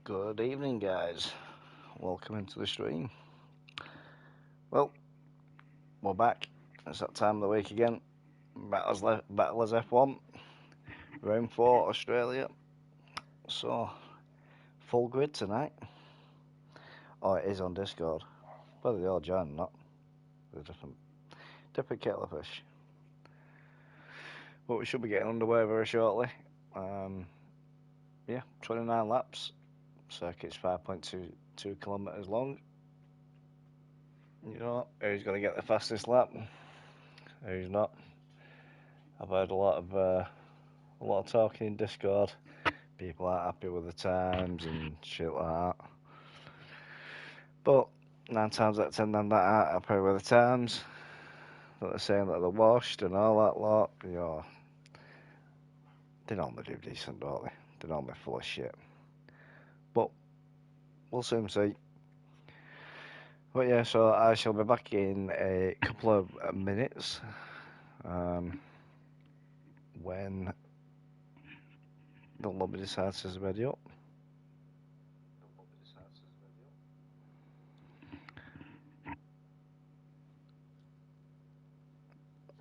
Good evening, guys. Welcome into the stream. Well, we're back. It's that time of the week again. Battlers F1, round 4, Australia. So, full grid tonight. Oh, it is on Discord. Whether they all join or not, they're different kettle of fish. But we should be getting underway very shortly. Yeah, 29 laps. Circuit's 5.22 kilometres long. You know, who's going to get the fastest lap? Who's not? I've heard a lot of talking in Discord. People aren't happy with the times and shit like that. But 9 times out of 10, them that aren't happy with the times, that they're saying that they're washed and all that lot, they normally do decent, don't they? They're normally full of shit. But we'll soon see. But yeah, so I shall be back in a couple of minutes when the lobby decides is ready up.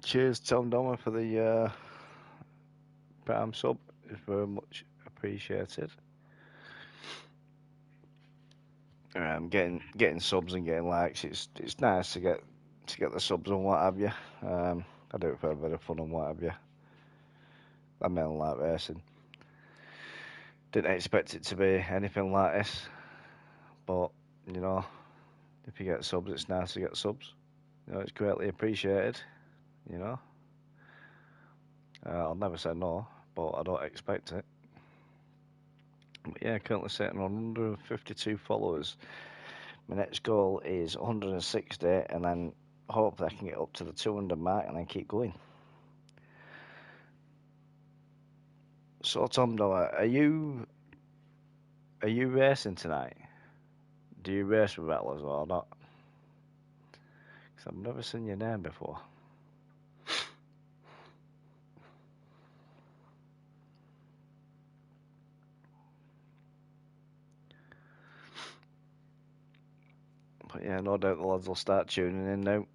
Cheers, Tom Domer, for the Prime sub. It's very much appreciated. Getting subs and getting likes. It's nice to get the subs and what have you. I do it for a bit of fun and what have you. I mainly like racing. Didn't expect it to be anything like this, but you know, if you get subs, it's nice to get subs. It's greatly appreciated. You know, I'll never say no, but I don't expect it. But yeah, currently sitting on 152 followers. My next goal is 160, and then hopefully I can get up to the 200 mark and then keep going. So Tom Noah, are you racing tonight? Do you race with Rattlers or not? Because I've never seen your name before. But yeah, no doubt the lads will start tuning in now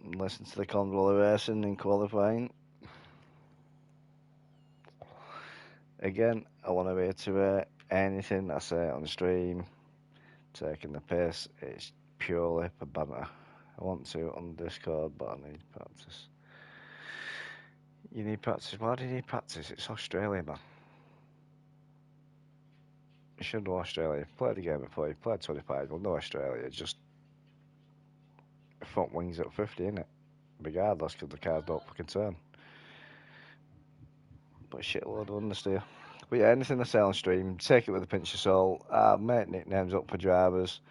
and listen to the convoy racing and qualifying. Again, I want to reiterate anything I say on stream, taking the piss, it's purely for banter. I want to on Discord, but I need practice. You need practice? Why do you need practice? It's Australia, man. You should know Australia. You've played the game before, you've played 25, you'll know Australia. It's just front wings at 50, innit? Regardless, because the cars don't fucking turn. But shitload of understeer. But yeah, anything I say on stream, take it with a pinch of salt. Make nicknames up for drivers.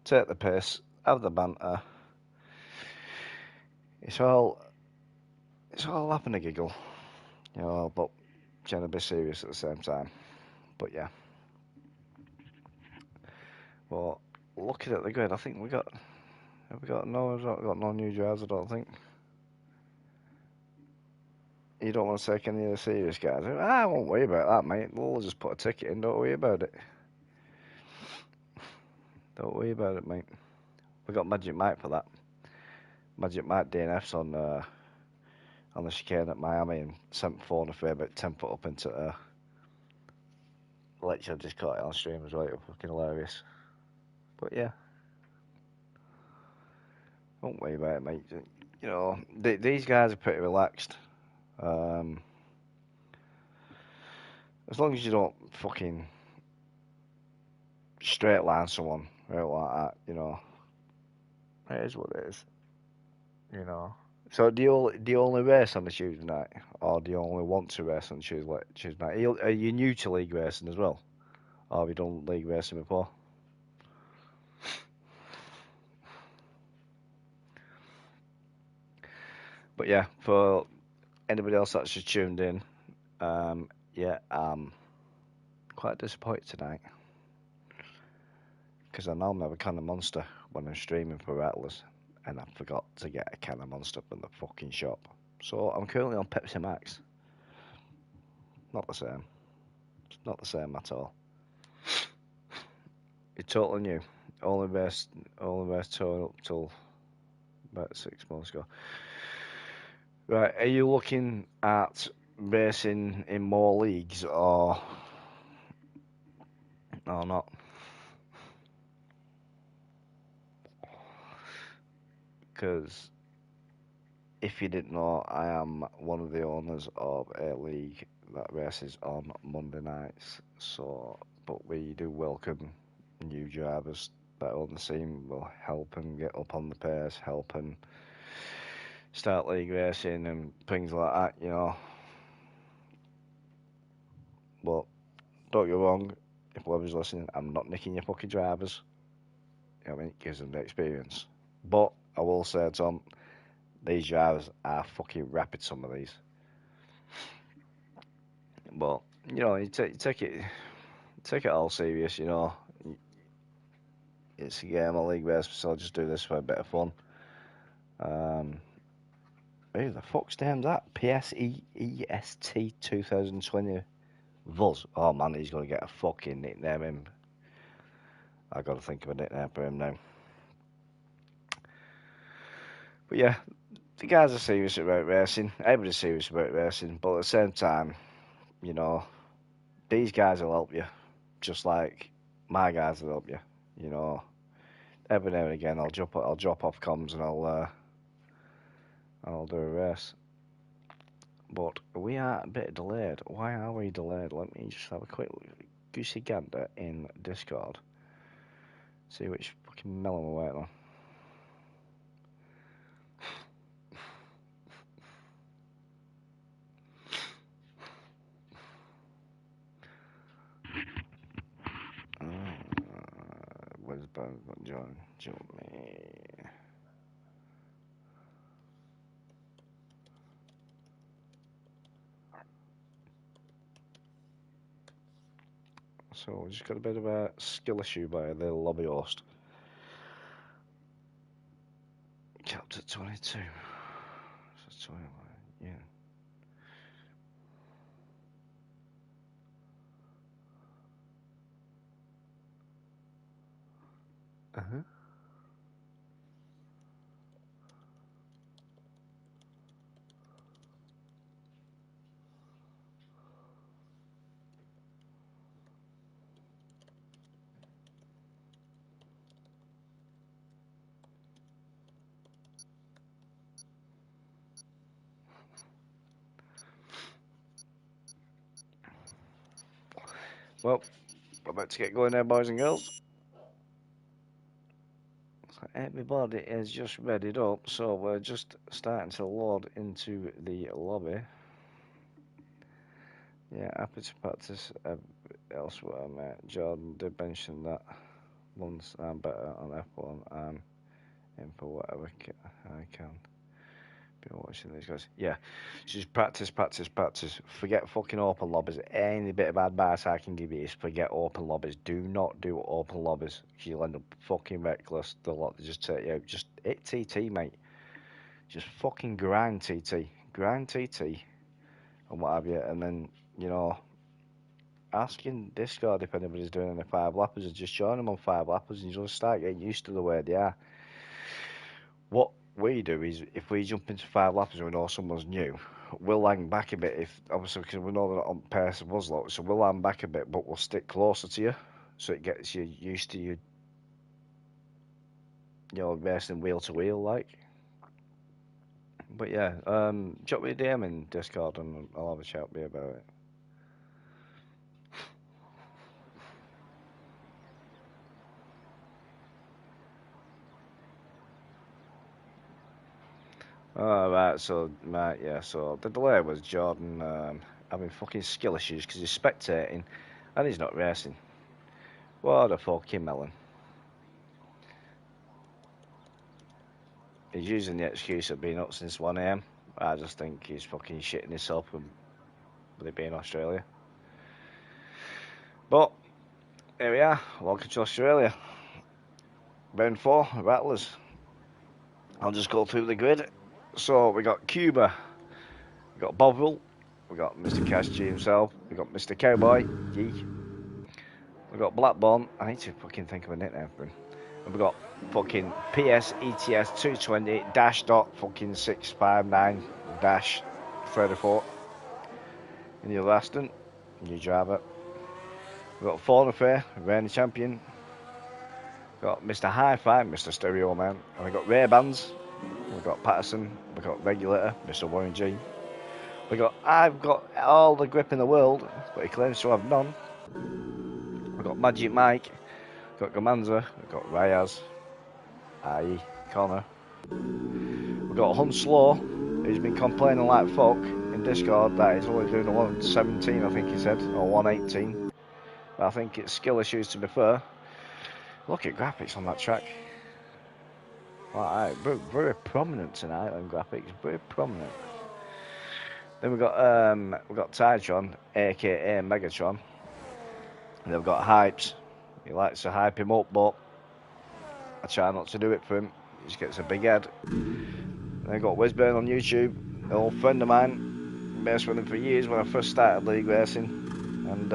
Take the piss. Have the banter. It's all laugh and a giggle, but trying to be serious at the same time. But yeah. But looking at the grid, I think have we got no new drivers, I don't think. You don't want to take any of the serious guys. I won't worry about that, mate. We'll just put a ticket in, don't worry about it. Don't worry about it, mate. We got Magic Mike for that. Magic Mike DNF's on the chicane at Miami and sent phone a fair bit 10 foot up into lecture. I've just caught it on stream as well. It was fucking hilarious. But yeah, don't worry about it, mate. These guys are pretty relaxed. As long as you don't fucking straight line someone right like that, it is what it is. So do you only race on the Tuesday night, or do you only want to race on Tuesday night? Are you new to league racing as well, or have you done league racing before? But yeah, for anybody else that's just tuned in, yeah, quite disappointed tonight because I normally have a can of Monster when I'm streaming for Rattlers, and I forgot to get a can of Monster from the fucking shop. So I'm currently on Pepsi Max. Not the same. It's not the same at all. It's totally new. Only raced till about 6 months ago. Right, are you looking at racing in more leagues or not? Because if you didn't know, I am one of the owners of a league that races on Monday nights. So, but we do welcome new drivers that own the scene. Will help and get up on the pace, help and start league racing and things like that, you know. But don't get wrong, if whoever's listening, I'm not nicking your fucking drivers. You know what I mean? It gives them the experience. But I will say, Tom, these drivers are fucking rapid, some of these. But, you know, you take it all serious, you know. It's a game, a league race, so I'll just do this for a bit of fun. Who the fuck's name's that? PSEEST 2020 Vuz. Oh man, he's gonna get a fucking nickname him. I gotta think of a nickname for him now. But yeah, the guys are serious about racing. Everybody's serious about racing, but at the same time, you know, these guys will help you, just like my guys will help you. You know, every now and again I'll drop off comms and I'll do a race. But we are a bit delayed. Why are we delayed? Let me just have a quick goosey gander in Discord. See which fucking melon we're waiting on. Where's John? Me. So we just got a bit of a skill issue by the lobby host. Capped at 22. So 21, yeah. Uh-huh. Well, we're about to get going there, boys and girls. So everybody is just readied up, so we're just starting to load into the lobby. Yeah, happy to practice elsewhere, mate. Jordan did mention that once I'm better on F1, I'm in for whatever I can. Be watching these guys. Yeah, just practice. Forget fucking open lobbies. Any bit of advice I can give you is forget open lobbies. Do not do open lobbies. You'll end up fucking reckless. The lot they just take you out. Just hit TT, mate. Just fucking grind TT. Grind TT and what have you. And then, you know, ask in Discord if anybody's doing any 5-lappers and just join them on 5-lappers and you'll start getting used to the way they are. What we do is if we jump into 5-lappers and we know someone's new, we'll hang back a bit if obviously because we know they're not on pace of us lot, so we'll hang back a bit, but we'll stick closer to you, so it gets you used to you know racing wheel to wheel like. But yeah, drop me a DM in Discord and I'll have a chat with you about it. Oh, right, so yeah, so the delay was Jordan having fucking skill issues because he's spectating and he's not racing. What a fucking melon. He's using the excuse of being up since 1 a.m. I just think he's fucking shitting himself with it being Australia. But here we are, welcome to Australia. Round 4, Rattlers. I'll just go through the grid. So we got Cuba, we got Bovril, we got Mr. Cash G himself, we got Mr. Cowboy, Yee. We We've got Blackburn. I need to fucking think of a nickname for him. And we've got fucking PS ETS 220 dash dot fucking 659 dash 34. In the other Aston, new driver. We've got Fawn Affair, reigning champion. We've got Mr. Hi-Fi, Mr. Stereo Man. And we've got Ray-Bans. We've got Patterson. We've got Regulator, Mr. Warren G. I've got all the grip in the world, but he claims to have none. We've got Magic Mike. We've got Gamanza. We've got Rayaz. i.e. Connor. We've got Hunslow, who's been complaining like fuck in Discord that he's only doing a 117, I think he said, or 118. But I think it's skill issues, to be fair. Look at graphics on that track. Right, very prominent tonight on graphics, very prominent. Then we've got Titron, aka Megatron. And they've got Hypes. He likes to hype him up, but I try not to do it for him. He just gets a big head. And then we've got Wizburn on YouTube, an old friend of mine. Raced with him for years when I first started league racing. And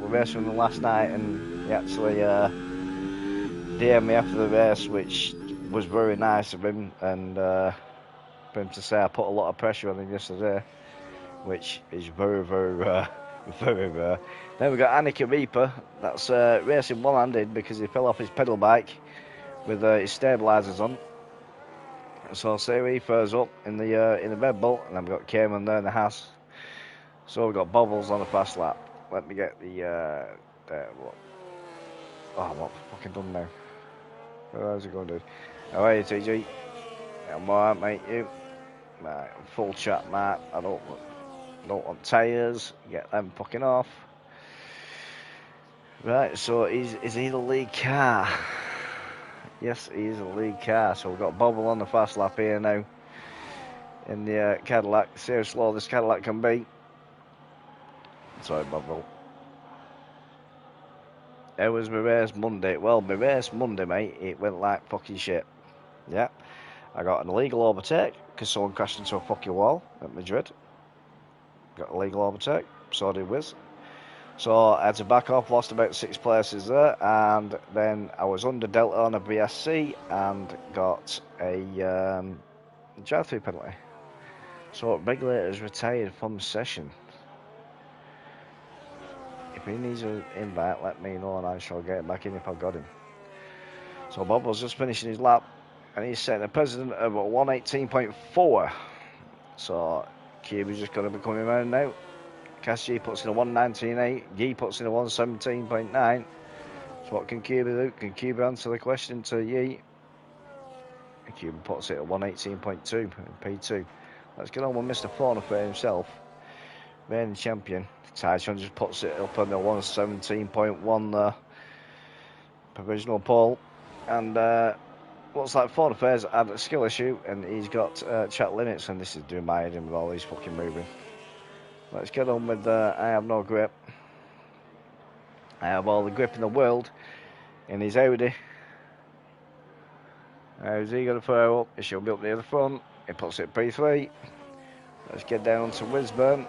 we raced with him last night, and he actually DM'd me after the race, which was very nice of him, and for him to say I put a lot of pressure on him yesterday, which is very, very rare. Very rare. Then we've got Annika Reaper, that's racing one-handed because he fell off his pedal bike with his stabilisers on. So I'll say he throws up in the Red Bull, and then we've got Cayman there in the house. So we've got Bobbles on the fast lap. Let me get the what? Oh, what fucking done now? How's it going, dude? How are you, TG? I'm alright, mate. You? Right, full chat, mate. I don't want tyres. Get them fucking off. Right, so is he the lead car? Yes, he is the lead car. So we've got Bobble on the fast lap here now in the Cadillac. See how slow this Cadillac can be. Sorry, Bobble. How was my race Monday? Well, my race Monday, mate, it went like fucking shit. Yeah. I got an illegal overtake because someone crashed into a fucking wall at Madrid. Got a legal overtake, so did Wiz. So I had to back off, lost about 6 places there, and then I was under Delta on a BSC and got a drive-through penalty. So regulators retired from the session. If he needs an invite, let me know and I shall get him back in if I've got him. So Bob was just finishing his lap and he's setting a precedent of a 118.4. So Kirby's just going to be coming around now. Cass G puts in a 119.8. G puts in a 117.9. So what can Kirby do? Can Kirby answer the question to Yi? And Kirby puts it at 118.2 in P2. Let's get on with Mr. Fauna for himself. Reigning champion. Tyson just puts it up on the 117.1 there. Provisional pole. And looks like Fauna Fair's had a skill issue and he's got chat limits, and this is doing my head in with all these fucking moving. Let's get on with I have no grip. I have all the grip in the world in his Audi. How's he going to fire up? He should be up near the front. He puts it at P3. Let's get down to Wizburn.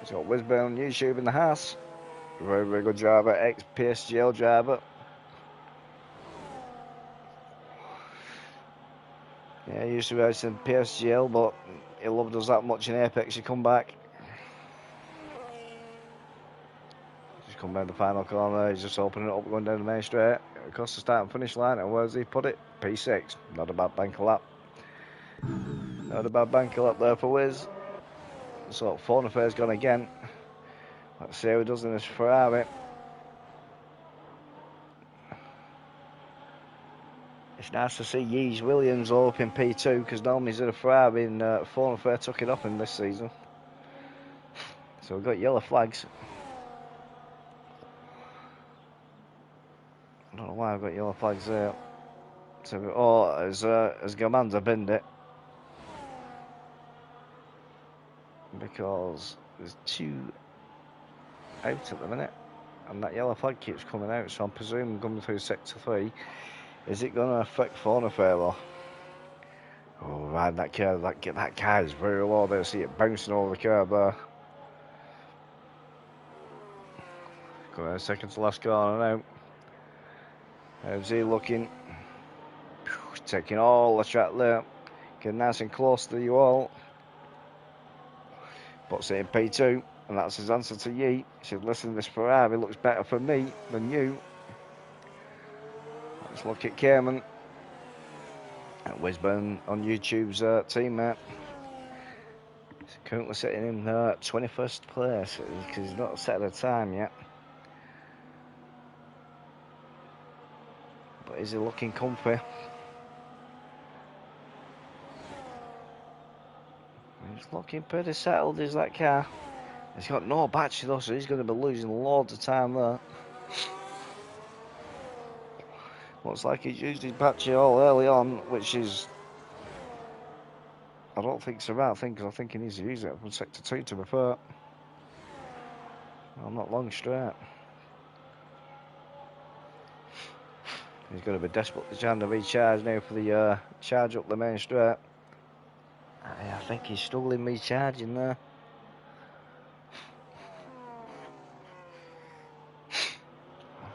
He's got Wizburn on YouTube in the house. Very, very good driver, ex-PSGL driver. Yeah, he used to race in PSGL, but he loved us that much in Apex, he come back. Just come down the final corner, he's just opening it up, going down the main straight. Across the start and finish line, and where's he put it? P6. Not a bad banker lap. Not a bad banker lap there for Wiz. So, Fauna Affair's gone again. Let's see how he does in this Ferrari. It's nice to see Yee's Williams all up in P2, because normally he's in a Ferrari and Fauna Affair took it off him this season. So we've got yellow flags. I don't know why I've got yellow flags there. So, as Gamanza binned it. Because there's 2 out at the minute. And that yellow flag keeps coming out, so I'm presuming coming through Sector 3. Is it going to affect Fauna Fair though? Oh, right, that car is very low there. See it bouncing over the curb there. Going on second to last corner now. How's he looking? Taking all the track there. Getting nice and close to you all. Puts it in P2. And that's his answer to Yeet. He said, listen, this Ferrari looks better for me than you. Let's look at Cayman. And Wisburn on YouTube's teammate. He's currently sitting in 21st place because he's not set a time yet. But is he looking comfy? He's looking pretty settled, is that car. He's got no battery though, so he's going to be losing loads of time there. Looks like he's used his battery all early on, which is... I don't think it's the right thing, because I think he needs to use it from sector 2 to be fair. Well, not long straight. He's going to be desperately trying to recharge now for the charge up the main straight. I think he's struggling recharging there.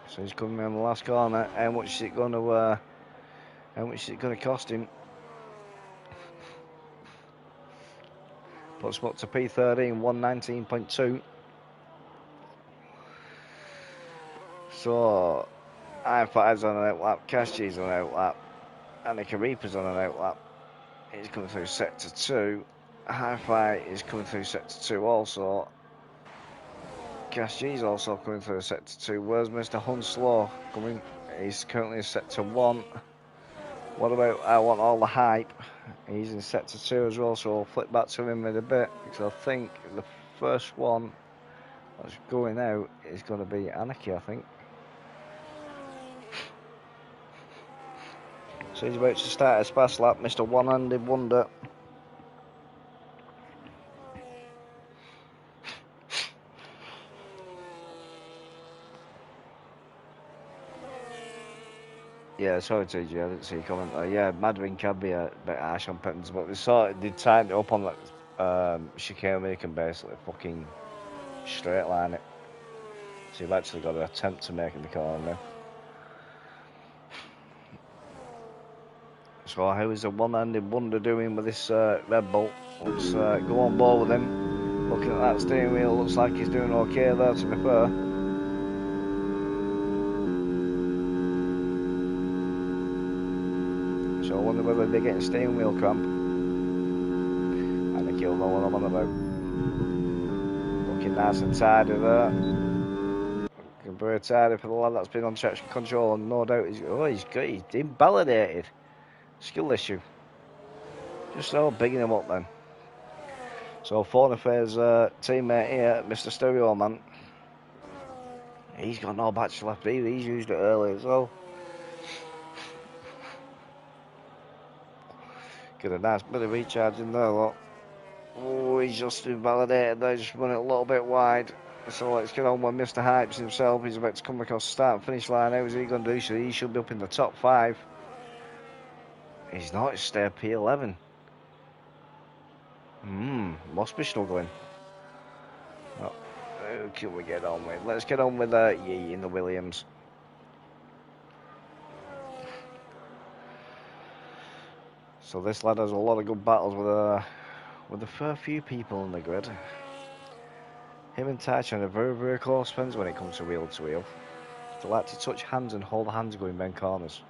So he's coming around the last corner. How much is it going to cost him? Puts him up to P13, 119.2. So I5's on an outlap, Cashi's on an outlap, Annika Reaper's on an outlap. He's coming through sector 2. Hi-Fi is coming through sector 2 also. Cashi's also coming through sector 2. Where's Mr. Hunslow coming? He's currently in sector 1. What about I Want All the Hype? He's in sector 2 as well, so I'll flip back to him in a bit, because I think the first one that's going out is going to be Anarchy, I think. So he's about to start his fast lap, Mr. One-Handed Wonder. Yeah, sorry TG, I didn't see your comment there. Yeah, Madwin can be a bit harsh on Pittons, but they tightened it up on that chicane where you can basically fucking straight line it. So you've actually got to attempt to make it the corner now. So how is the One-Handed Wonder doing with this Red Bull? Let's go on board with him. Looking at that steering wheel, looks like he's doing okay there, to be fair. So I wonder whether they're getting steering wheel cramp. I think he'll know what I'm on about. Looking nice and tidy there. Looking very tidy for the lad that's been on traction control, and no doubt he's invalidated. Skill issue. Just so bigging him up then. So Fornafay's teammate here, Mr. Stereo Man. He's got no battery left either, he's used it early as well. Get a nice bit of recharge in there, look. Oh, he's just invalidated there, just run it a little bit wide. So let's get on with Mr. Hypes himself. He's about to come across the start and finish line. How is he going to do? So he should be up in the top 5. He's not, he's stay at P11. Must be struggling. Oh, who can we get on with? Let's get on with Yee in the Williams. So this lad has a lot of good battles with a fair few people in the grid. Him and Tyson are very, very close friends when it comes to wheel to wheel. They like to touch hands and hold hands going round corners,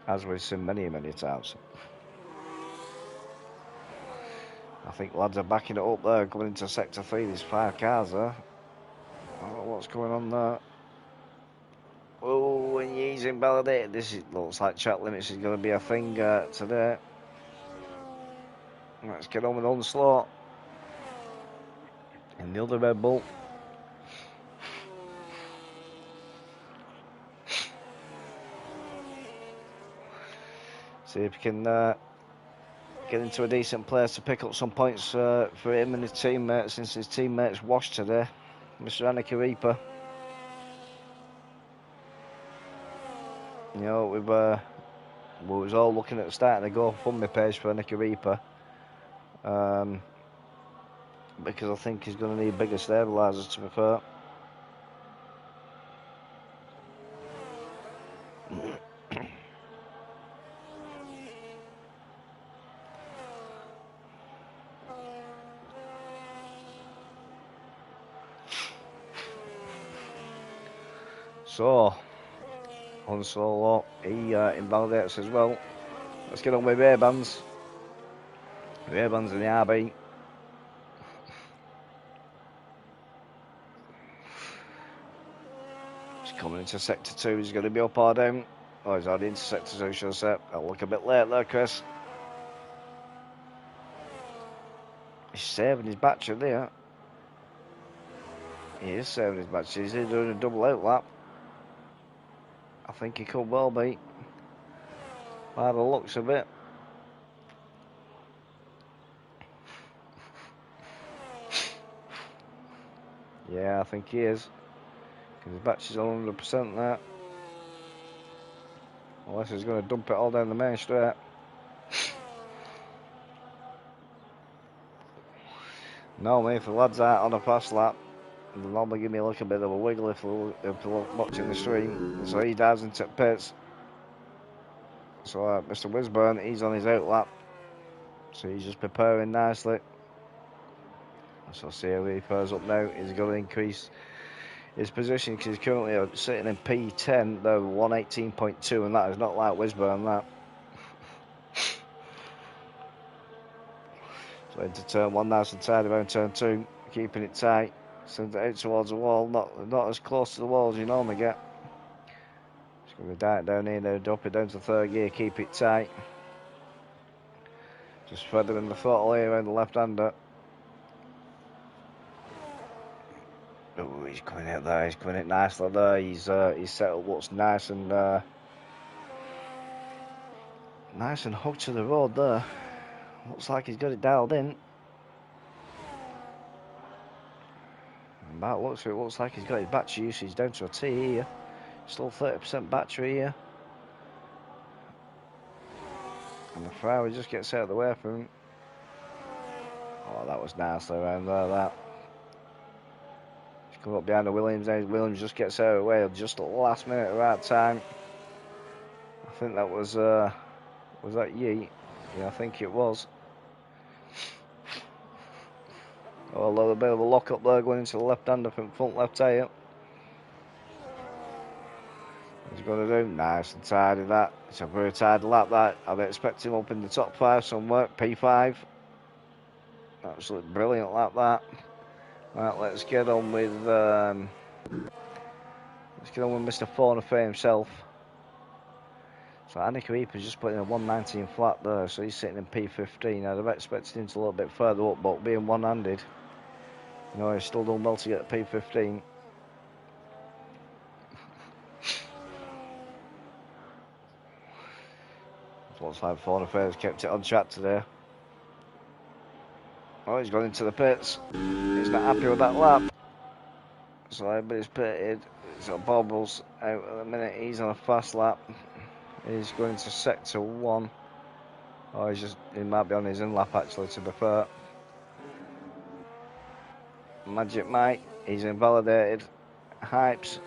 as we've seen many, many times. I think lads are backing it up there, going into sector 3. There's 5 cars there. I don't know what's going on there. Oh, and he's invalidated. This looks like track limits is going to be a thing today. Let's get on with Onslaught. And the other Red Bull. See if he can get into a decent place to pick up some points for him and his teammates, since his teammates washed today. Mr. Annika Reaper. You know, we was all looking at starting a GoFundMe page for Annika Reaper. because I think he's going to need bigger stabilisers, to be fair. So, on solo, he invalidates as well. Let's get on with rear bands. Rear bands in the RB. He's coming into sector 2. He's going to be up or down. Oh, he's already into sector 2, should I say. That'll look a bit late there, Chris. He's saving his battery there. He is saving his battery. He's doing a double out lap. I think he could well be, by the looks of it. Yeah, I think he is. Because his battery's on 100% there. Unless he's going to dump it all down the main straight. Normally, if the lad's out on a fast lap, they'll normally give me a little bit of a wiggle if they're watching the stream. So he dives into pits. So Mr. Wisburn, he's on his out lap. So he's just preparing nicely. So see how he fares up now. He's going to increase his position because he's currently sitting in P10, though 118.2, and that is not like Wisburn, that. So into turn 1, nice and tidy around turn 2, keeping it tight. Sends it out towards the wall, not as close to the wall as you normally get. Just going to dive down here now, drop it down to third gear, keep it tight. Just feathering the throttle here around the left-hander. Oh, he's coming out there, he's coming out nicely there. He's set up what's nice and hooked to the road there. Looks like he's got it dialed in. And that looks like he's got his battery usage down to a T here. Still 30% battery here. And the Ferrari just gets out of the way for him. Oh, that was nicely around there, that. He's come up behind the Williams now. Williams just gets out of the way just at the last minute at the right time. I think that was that Yeet? Yeah, I think it was. Oh, a little bit of a lock up there going into the left-hander from front left tyre. He's going to do nice and tidy that. It's a very tidy lap that. I'd expect him up in the top 5 somewhere. P5. Absolutely brilliant lap that. Right, let's get on with Mr. Fornafay himself. So Andy Creeper's just putting a 119 flat there, so he's sitting in P15. I'd have expected him to a little bit further up, but being one-handed, you know, he's still done well to get to P15. Looks like Fornafay's kept it on track today. Oh, he's gone into the pits. He's not happy with that lap. So everybody's pitted. So Bobbles out at the minute. He's on a fast lap. He's going to sector 1. Oh, he might be on his in lap actually, to be fair. Magic Mike, he's invalidated. Hypes,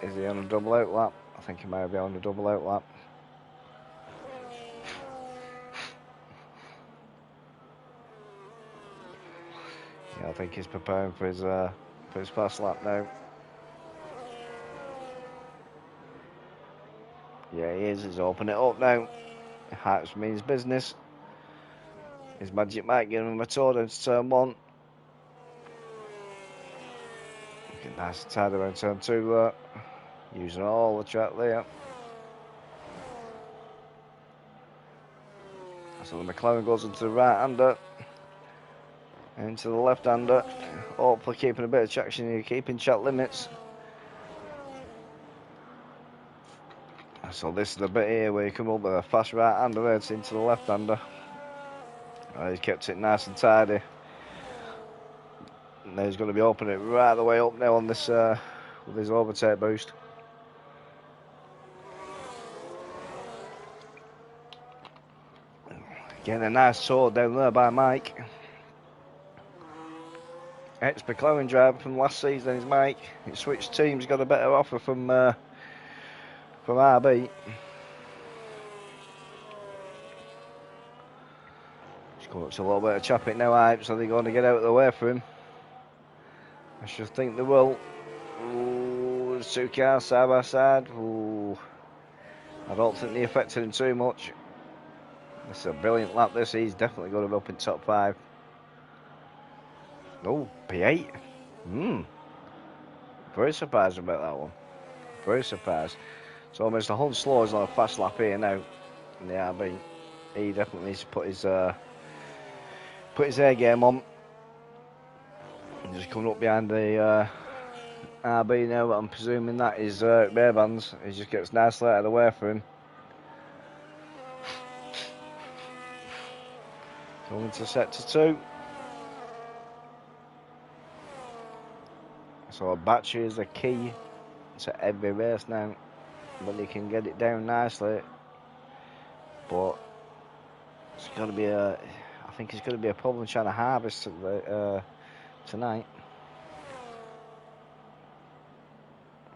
is he on a double out lap? I think he might be on a double out lap. Yeah, I think he's preparing for his fast lap now. Yeah, he is. He's opening it up now. Hypes means business. His Magic Mike giving him a tour down to turn 1. Looking nice and tidy around turn 2 there. Using all the track there. So the McLaren goes into the right-hander. Into the left-hander. Hopefully keeping a bit of traction here, keeping track limits. So this is the bit here where you come up with a fast right-hander heads into the left-hander. He's kept it nice and tidy. And he's going to be opening it right the way up now on this with his overtake boost. Getting a nice tour down there by Mike. ex-McLaren driver from last season is Mike. He switched teams, got a better offer from RB. He's come up to a little bit of chopping now, hype, so they're going to get out of the way for him. I should think they will. Ooh, 2 cars side by side. Ooh. I don't think they affected him too much. This is a brilliant lap, this. He's definitely going to be up in top 5. Oh, P8. Very surprised about that one. Very surprised. So almost a Hunt Slow is on a fast lap here now in the RB. He definitely needs to put his air game on. He's just coming up behind the RB now, but I'm presuming that is rear bands. He just gets nicely out of the way for him. Going to sector 2. So a battery is the key to every race now. But you can get it down nicely. But it's going to be I think it's going to be a problem trying to harvest tonight.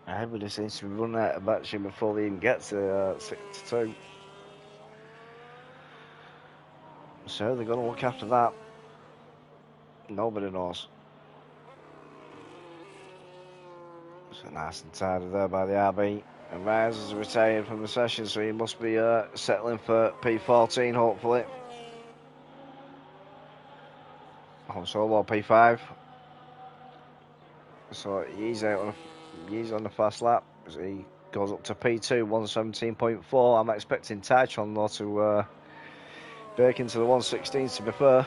Everybody seems to be running out of battery before they even get to sector 2. So they're going to look after that. Nobody knows. So nice and tidy there by the RB. And Myers is retired from the session, so he must be settling for P14, hopefully. Han Solo P5. So he's out on the fast lap. So he goes up to P2, 117.4. I'm expecting Tytron though to break into the 116s, to be fair.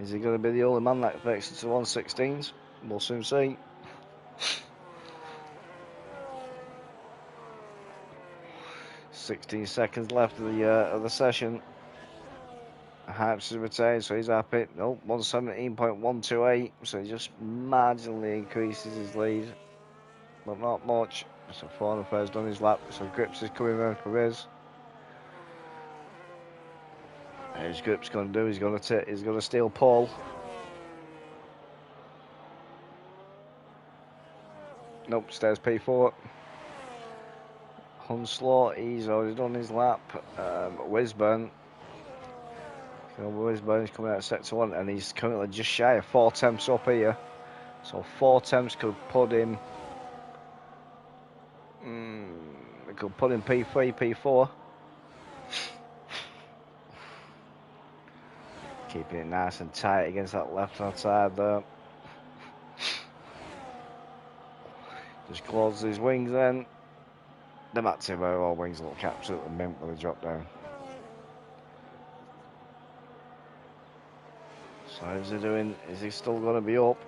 Is he going to be the only man that breaks into the 116s? We'll soon see. "16 seconds left of the session. Hypes is retained, so he's happy. Nope, 117.128, so he just marginally increases his lead, but not much. So Fornafaire's done his lap, so Grips is coming around for his. His Grips going to do? He's going to steal pole. Nope, stays P4. Hunslow, he's already done his lap. Wisburn. Wisburn is coming out of sector 1, and he's currently just shy of 4 temps up here. So 4 temps could put him. It could put him P3, P4. Keeping it nice and tight against that left hand side there. Just closes his wings then. Them active overall wings look absolutely mint when they drop down. So how's he doing? Is he still going to be up?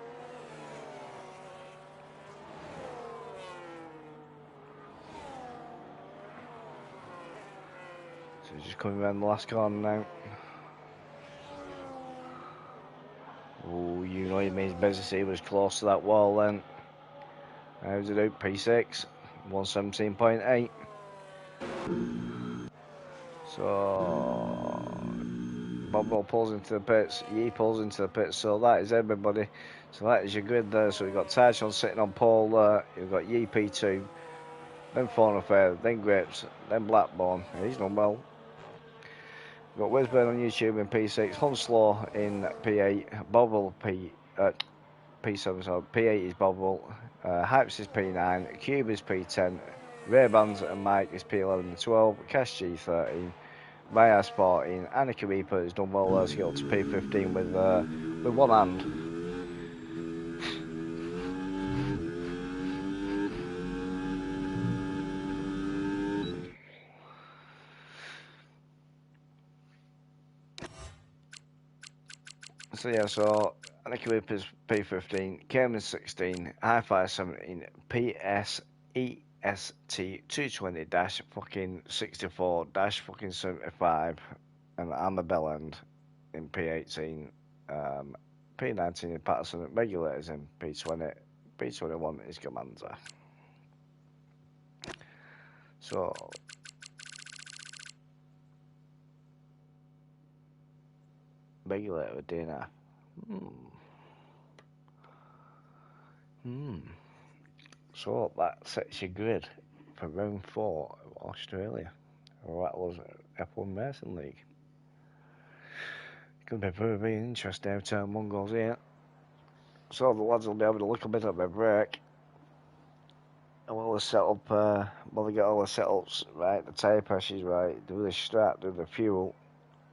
So he's just coming around the last corner now. Oh, you know he means business. He was close to that wall then. How's it do? P6, 117.8. So Bobo pulls into the pits, Yee pulls into the pits, so that is everybody. So that is your grid there. So we've got Tychon sitting on pole there, you've got Yee P2, then Fornafair, then Grips, then Blackburn. He's done well. We've got Wisburn on YouTube in P6, Hunslow in P8, Bovril P7, so P8 is Bovril, Hypes is P9, Cube is P10, Ray-Bans and Mike is P11 and 12, Cash G13, Bias 14, Annika Reaper has done well there to get up to P15 with one hand. So yeah, so Annika Reaper's P15, Cayman 16, Hi-Fi 17, PS EST 220-64-75, and I'm a bell end in P18, P19 in Patterson, regulators in P20, P21 is Commander. So regulator with DNF. So that sets your grid for round 4 of Australia, Rattlers F1 Racing League. Could be very interesting how turn 1 goes here. So the lads will be able to look a bit at their break. And while they set up, while they get all the setups right, the tyre pressures right, do the strap, do the fuel.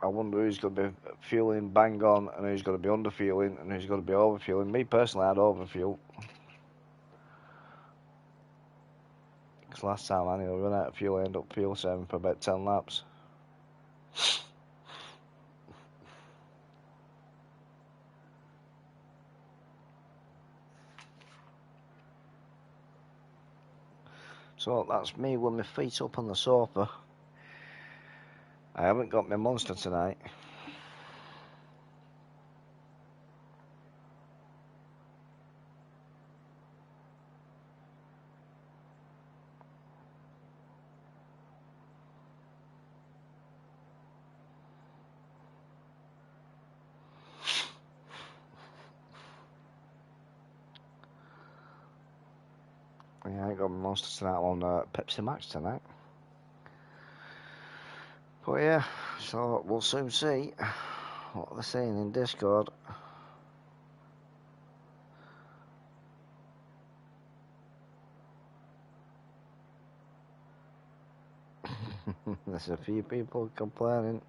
I wonder who's going to be fueling bang on and who's going to be under fueling and who's going to be over fueling. Me personally, I'd over fuel. Because last time I nearly ran out of fuel, I ended up fuel saving for about 10 laps. So that's me with my feet up on the sofa. I haven't got my monster tonight. Yeah, I ain't got my monster tonight. I'm on Pepsi Max tonight. But yeah, so we'll soon see what they're saying in Discord. There's a few people complaining.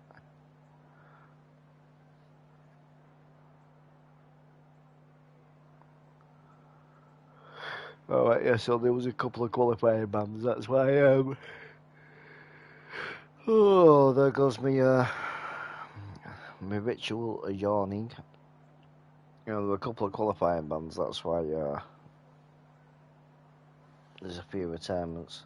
Alright, yeah, so there was a couple of qualifying bans, that's why, oh, there goes my ritual of yawning. You know, there were a couple of qualifying bans, that's why, there's a few retirements.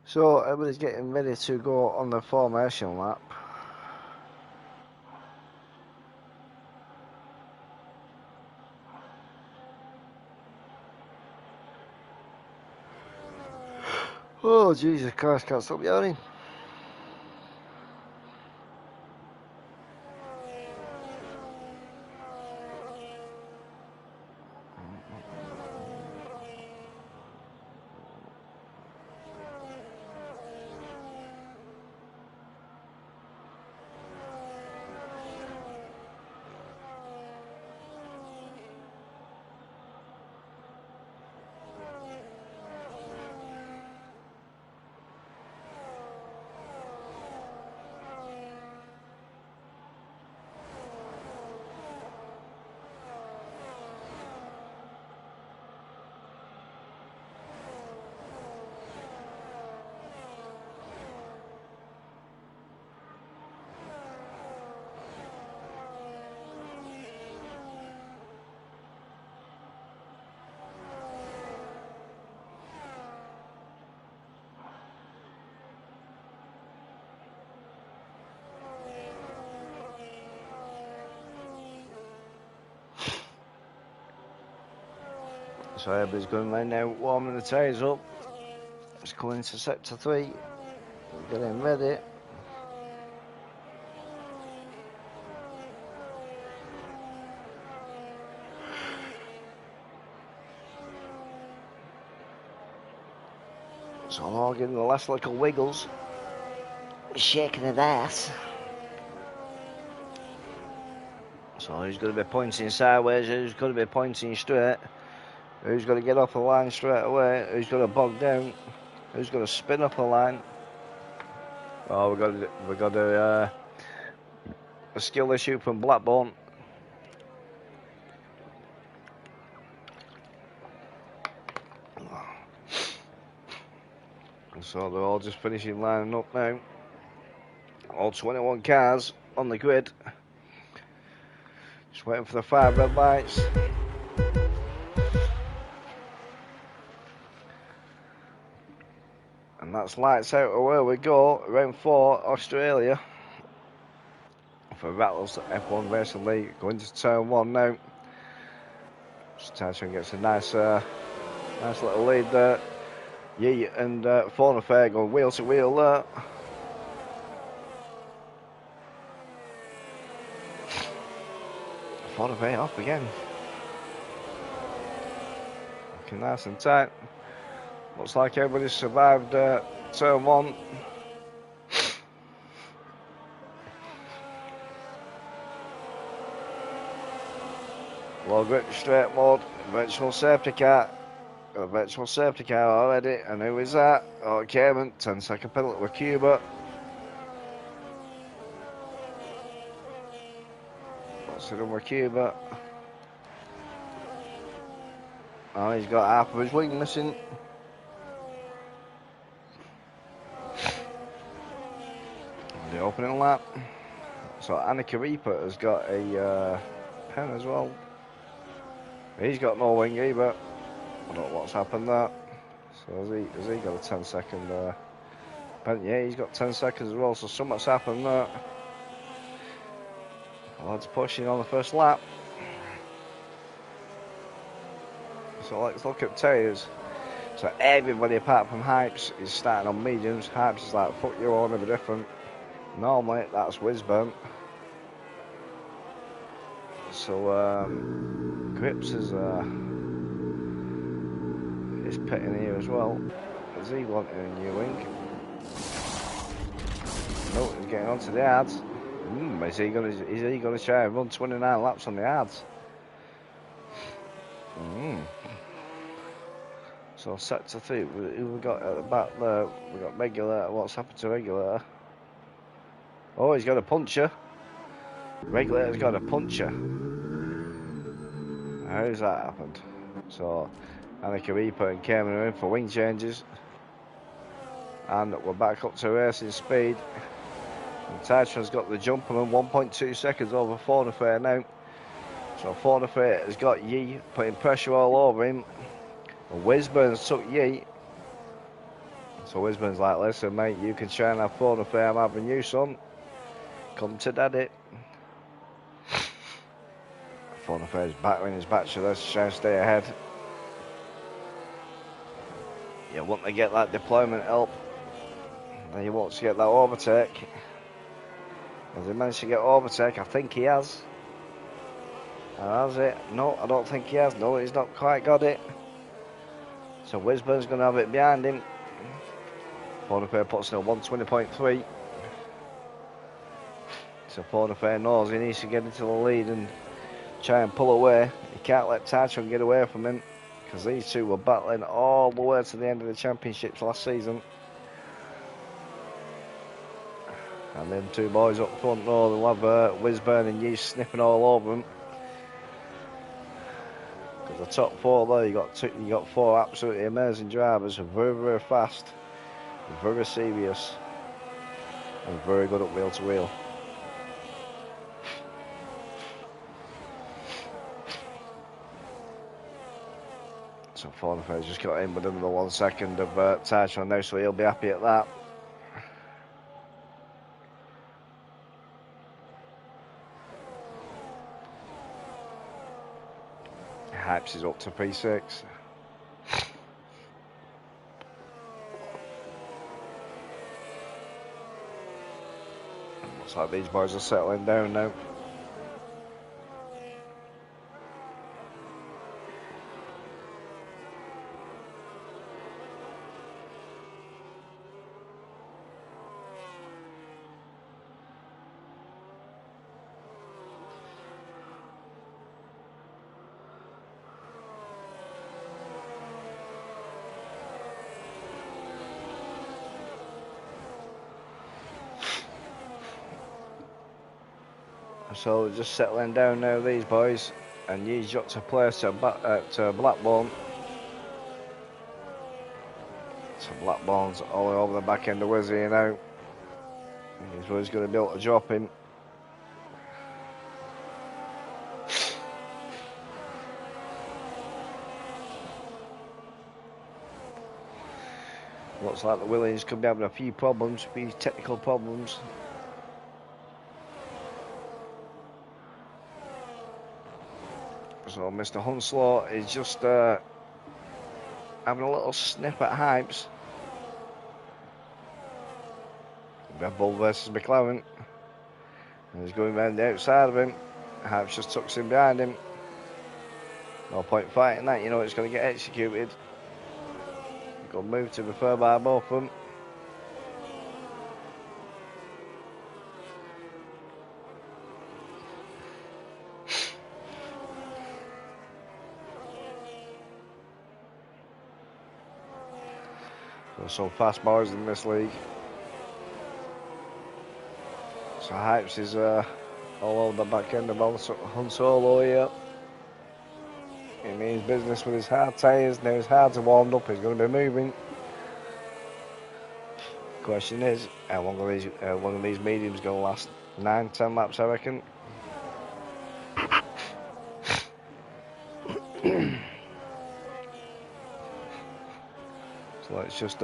So everybody's getting ready to go on the formation lap. Oh, Jesus Christ, can't stop yawning. So everybody's going right now, warming the tyres up. It's going into sector 3. Getting ready. So I'm all getting the last little wiggles. Shaking of ass. So who's going to be pointing sideways? Who's going to be pointing straight? Who's going to get off the line straight away? Who's going to bog down? Who's going to spin up the line? Oh, we got a skill issue from Blackburn. So they're all just finishing lining up now. All 21 cars on the grid. Just waiting for the 5 red lights. And that's lights out. Away we go. Round 4, Australia. For Rattlers F1 Racing League. Going to turn 1 now. Tyson gets a nice little lead there. Yee and Fauna Fair going wheel to wheel there. Fauna Fair off again. Looking nice and tight. Looks like everybody's survived turn 1. Low grip straight mode. Virtual safety car. Got a virtual safety car already. And who is that? Oh, Cameron. 10-second penalty with Cuba. What's it done with Cuba? Oh, he's got half of his wing missing. The opening lap. So Annika Reaper has got a pen as well. He's got no wing either. I don't know what's happened there. So has he got a 10-second pen? Yeah, he's got 10 seconds as well. So something's happened there. Lads pushing on the first lap. So let's look at tyres. So everybody apart from Hypes is starting on mediums. Hypes is like, fuck you, I want to be different. Normally that's Wisburn. So Grips is pitting here as well. Is he wanting a new wing? No, he's getting onto the hards. Is he gonna try and run 29 laps on the hards? So sector 3, who we got at the back there? We got Regulator. What's happened to Regulator? Oh, he's got a puncher. Regulator's got a puncher. How's that happened? So Annika Reaper and Cameron are in for wing changes. And we're back up to racing speed. And Tyson's got the jump on 1.2 seconds over Fauna Fair now. So Fauna Fair has got Yee putting pressure all over him. And Wisburn's took Yee. So Wisburn's like, listen mate, you can try and have Fauna Fair, I'm having you son. Come to daddy. Fauna Fair's battering his bachelor to try and stay ahead. You want to get that deployment help. Then you want to get that overtake. Has he managed to get overtake? I think he has. Has it? No, I don't think he has. No, he's not quite got it. So Wisburn's going to have it behind him. Fauna Fair puts in a 120.3. So Fauna Fair knows he needs to get into the lead and try and pull away. He can't let Tyson get away from him because these two were battling all the way to the end of the championships last season. And them two boys up front, no, they'll have Wisburn and Yee sniffing all over them. Because the top 4 there, you got 4 absolutely amazing drivers, very, very fast, very serious, and very good at wheel to wheel. So Fauna Fair's just got in with another 1 second of Tyson now, so he'll be happy at that. Hypes is up to P6. Looks like these boys are settling down now. So just settling down now, these boys, and he's got to place to Blackburn. So Blackburn's all over the back end of Wizzy now. He's going to be able to drop him. Looks like the Williams could be having a few problems, a few technical problems. So Mr. Hunslow is just having a little sniff at Hypes. Red Bull versus McLaren. And he's going round the outside of him. Hypes just tucks him behind him. No point fighting that, you know it's going to get executed. Good move to be fair by both of them. There's some fast boys in this league. So Hypes is all over the back end of Han Solo here. He means business with his hard tyres. Now his hards are warmed up. He's going to be moving. Question is, how long are these mediums going to last? 9-10 laps, I reckon. So let's just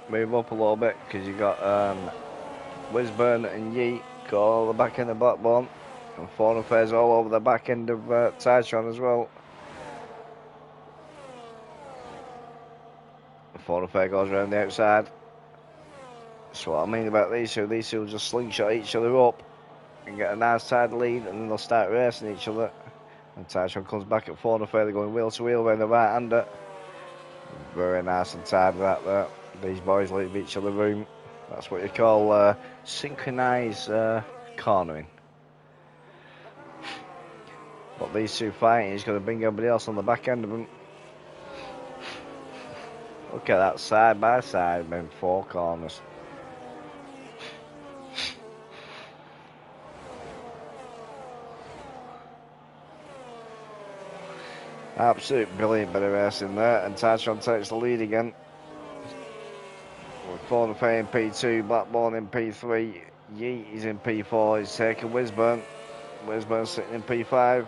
move up a little bit, because you've got Wisburn and Yeet got all the back end of Blackburn, and Foreign Affairs all over the back end of Titron as well. Foreign Affair goes around the outside. That's what I mean about these two. These two will just slingshot each other up and get a nice tight lead, and then they'll start racing each other. And Titron comes back at Foreign Affair. They're going wheel to wheel around the right hander. Very nice and tight that there. These boys leave each other room. That's what you call synchronised cornering. But these two fighting, he's going to bring everybody else on the back end of them. Look at that side by side, in 4 corners. Absolute brilliant bit of racing there, and Titron takes the lead again. With Foreign Affair in P2, Blackburn in P3, Yeet is in P4, he's taking Wisburn. Wisburn sitting in P5.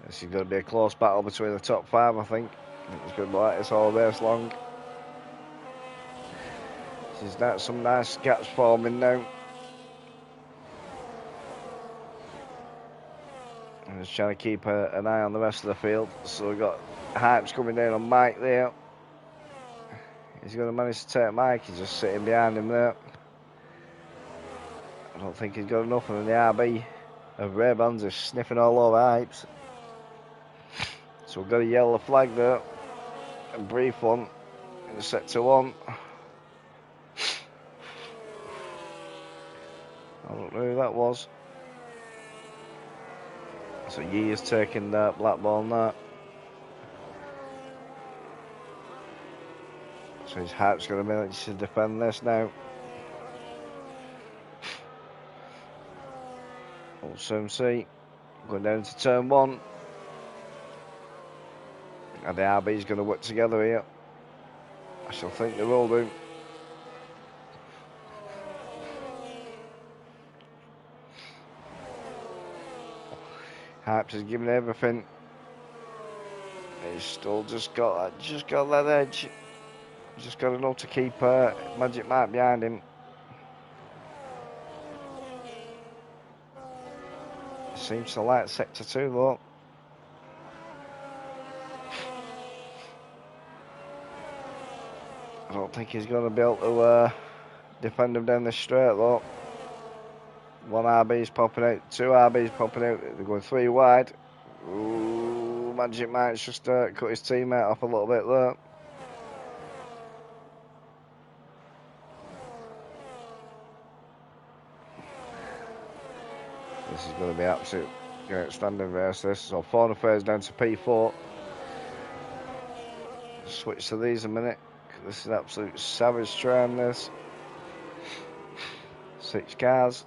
This is going to be a close battle between the top 5, I think. It's going to be like this all race long. There's some nice gaps forming now. I'm just trying to keep an eye on the rest of the field. So we've got Hypes coming down on Mike there. He's going to manage to take Mike. He's just sitting behind him there. I don't think he's got enough, and the RB of Ray-Bans is sniffing all over Hypes. So we've got a yellow flag there. A brief one in the set to 1. I don't know who that was. So Yee is taking that Blackburn there. So his Hype's going to manage to defend this now. We'll soon see. Going down to turn 1. And the RB's going to work together here. I shall think they will do. Hypes is giving everything. He's still just got that edge. Just got enough to keep Magic Mike behind him. Seems to like sector 2 though. I don't think he's going to be able to defend him down the straight though. One RB's popping out, two RB's popping out. They're going three wide. Ooh, Magic Mike's just cut his teammate off a little bit there. This is going to be absolute outstanding race. This so Fawn Affairs down to P4. Switch to these a minute. This is an absolute savage tram. This 6 cars.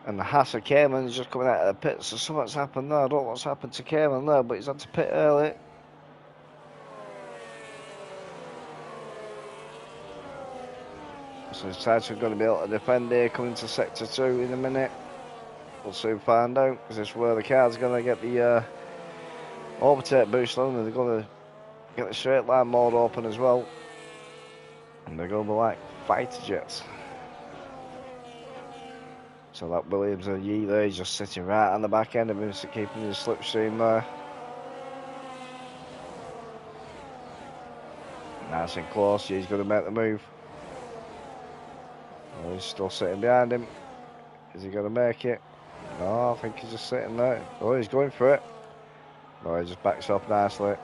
And the Haas of Cayman is just coming out of the pit, so something's happened there. I don't know what's happened to Cayman there, but he's had to pit early. So his title going to be able to defend here, coming to sector 2 in a minute. We'll soon find out. Is this where the car's going to get the overtake boost on, and they're going to get the straight line mode open as well. And they're going to be like fighter jets. So that Williams and Yee there, he's just sitting right on the back end of him, keeping his slipstream there. Nice and close, he's going to make the move. Oh, he's still sitting behind him. Is he going to make it? No, I think he's just sitting there. Oh, he's going for it. No, he just backs up nicely.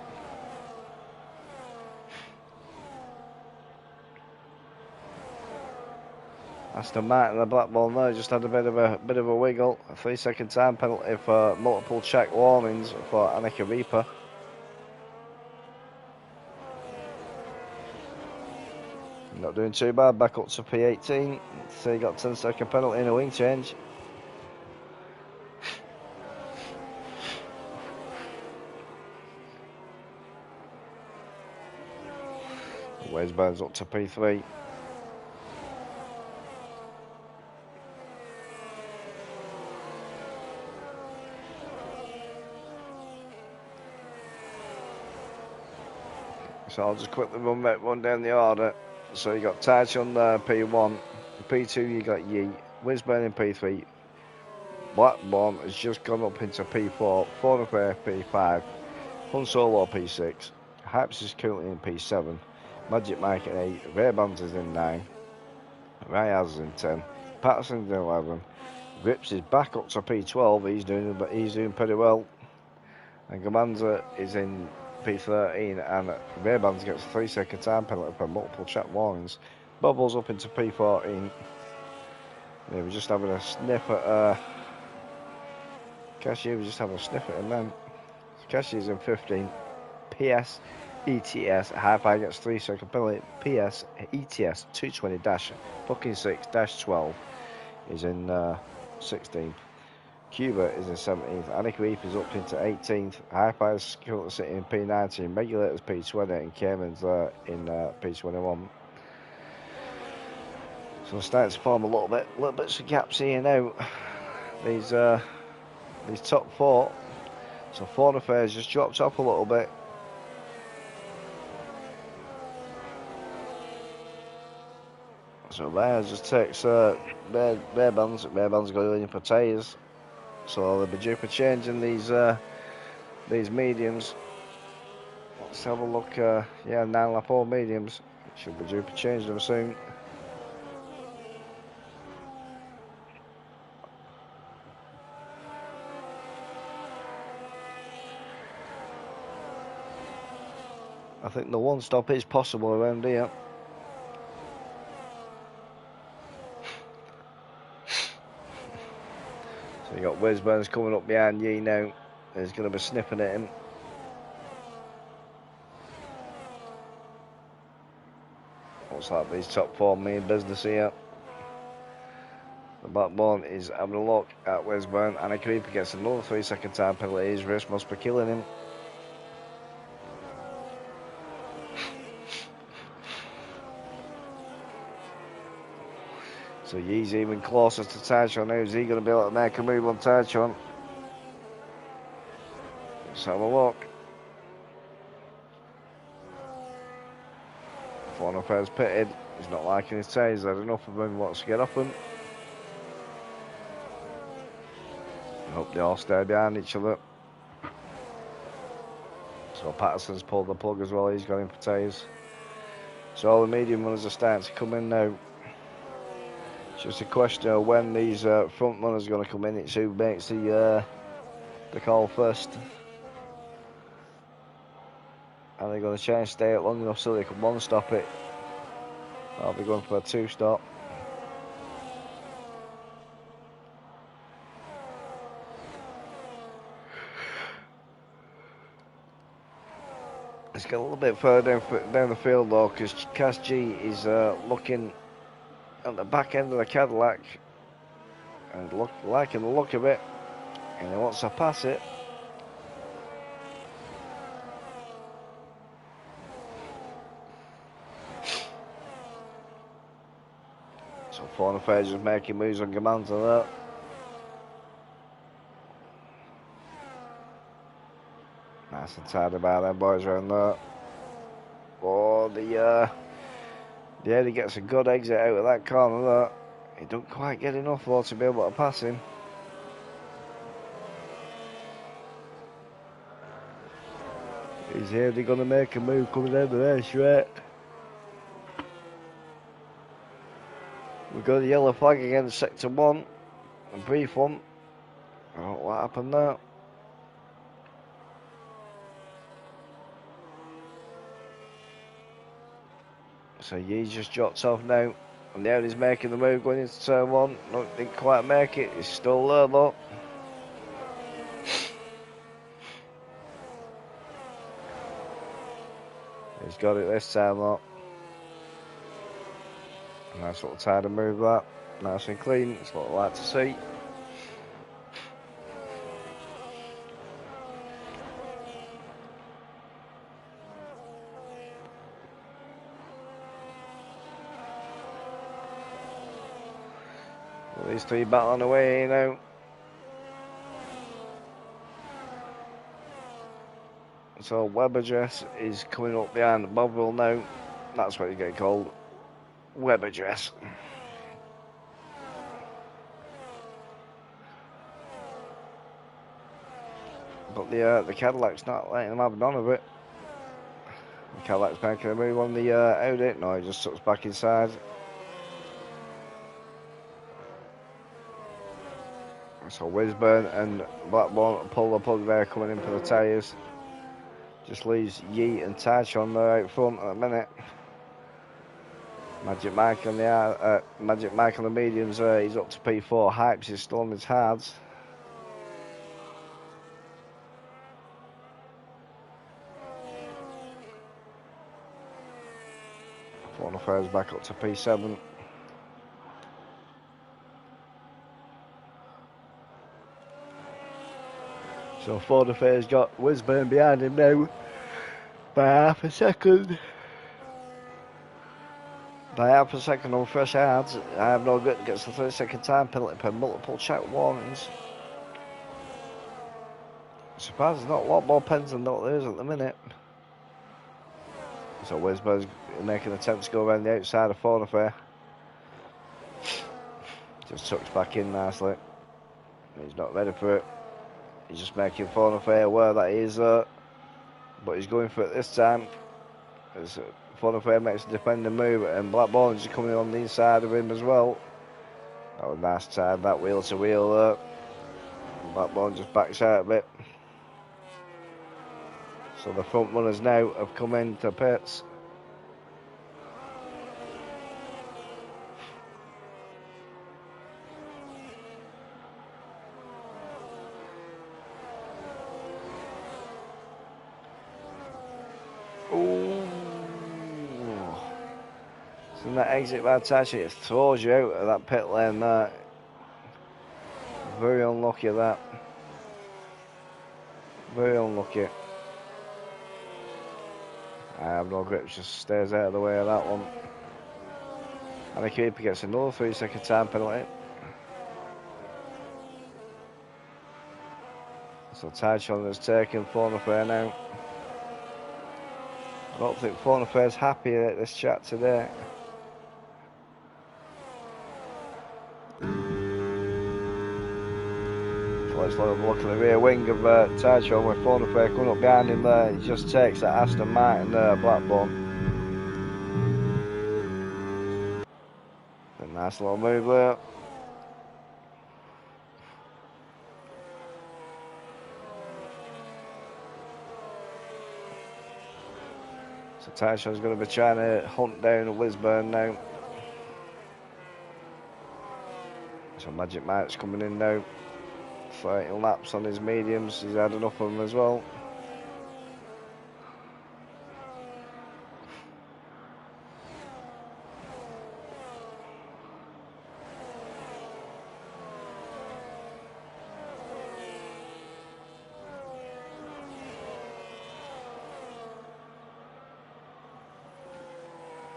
Aston Martin, the black ball now, just had a bit of a wiggle. A 3-second time penalty for multiple check warnings for Annika Reaper. Not doing too bad, back up to P18. So he got 10-second penalty in a wing change. Weisburn's up to P3. So I'll just quickly run down the order. So you got Taj on P1, P2 you got Yee, Wisburn in P3, Blackburn has just gone up into P4, Faunfair P5, Hun Solo P6, Hypes is currently in P7, Magic Mike in 8, Ray Bands is in 9, Ryaz is in 10, Patterson's in 11, Rips is back up to P12, he's doing pretty well, and Gamanza is in P13, and Raybands gets a 3-second time penalty for multiple check warnings. Bubbles up into P14. Yeah, we're just having a sniff at Cashier, we're just having a sniff at him then. Cashier's in 15. PS ETS Hi-Fi gets 3-second penalty. PS ETS 220 fucking 6 -12 is in 16th. Cuba is in 17th, Annika Reap is up into 18th, Hi-Fi is currently sitting in P19, Regulators P20 and Cayman's in P21. So starting to form a little bit of gaps here now. These top 4. So Fawn Affairs just dropped off a little bit. So Bear just takes Bear Bands going in for tyres. So they'll be due for changing these mediums. Let's have a look. Yeah, 9-lap all mediums. Should be due for changing them soon. I think the one stop is possible around here. So you got Wisburns coming up behind Yee now. He's going to be sniffing at him. Looks like these top 4 mean business here. The Blackburn is having a look at Wisburn, and a creeper gets another 3-second time penalty. His wrist must be killing him. So Yee's even closer to Tachon now. Is he going to be able to make a move on Tachon? Let's have a look. Fawn Affairs pitted. He's not liking his tyres. There's enough of him. He wants to get off him. I hope they all stay behind each other. So Patterson's pulled the plug as well, he's gone in for tyres. So all the medium runners are starting to come in now. It's just a question of when these front runners are going to come in. It's who makes the call first. And they're going to try and stay out long enough so they can one stop it. I'll be going for a two stop. Let's get a little bit further down the field though, because Cass G is looking at the back end of the Cadillac and liking the look of it, and he wants to pass it. So Fauna Fair just making moves on command of that. Nice and tidy by them boys around there. Oh, the Eddie gets a good exit out of that corner there. He don't quite get enough though to be able to pass him. Is Eddie going to make a move coming over there straight? We've got a yellow flag against sector 1. A brief one. I don't know what happened there. So Yee's just dropped off now. And now he's making the move going into turn 1. No, didn't quite make it. He's still there though. He's got it this time though. Nice little tidy move that. Nice and clean. It's what I like to see. Well, these three battling away now. So Web Address is coming up behind Bobville now. That's what he's getting called. Web Address. But the Cadillac's not letting him have none of it. The Cadillac's making a move on the Audi. No, he just sucks back inside. So Wisburn and Blackburn pull the plug there, coming in for the tyres. Just leaves Yeet and Tachon there out front at the minute. Magic Mike on the mediums. He's up to P4. Hypes is still on his hards. Foreign Affairs back up to P7. So Foreign Affairs got Wisburn behind him now by half a second. By half a second on fresh hards. I have no good. Gets the 30-second time penalty per multiple check warnings. I'm surprised there's not a lot more pens than what there is at the minute. So Wisburn's making an attempt to go around the outside of Foreign Affair. Just tucks back in nicely. He's not ready for it. He's just making Foreign Affair aware that he is there. But he's going for it this time. As Foreign Affair makes a defending move, and Blackburn is coming on the inside of him as well. That was a nice time, that wheel to wheel there. Blackburn just backs out a bit. So the front runners now have come into pits. Ooh. So that exit by Tachi, it throws you out of that pit lane there. Very unlucky that. Very unlucky. I have no grip, just stays out of the way of that one. And the keeper gets another 3-second time penalty. So Tachon has taken Foreign Affair now. I don't think Foreign Affair's happy at this chat today. So let's have a look at the rear wing of Tyrone with Faunafare coming up behind him there. He just takes that Aston Martin there, Blackburn. A nice little move there. So Tyrone's going to be trying to hunt down Lisburn now. So Magic Mike's coming in now. 30 laps on his mediums. He's had enough of them as well.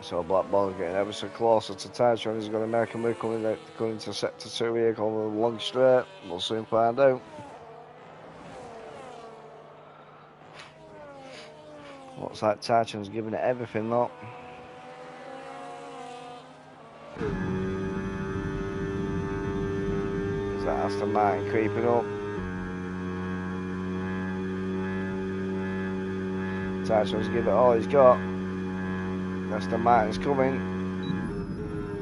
So Blackball's getting ever so closer to Tyrone. He's going to make a move coming into sector 2 here, going the long straight. We'll soon find out. Looks like Tyrone's giving it everything though. Is that Aston Martin creeping up? Tyrone's giving it all he's got. Aston Martin's coming.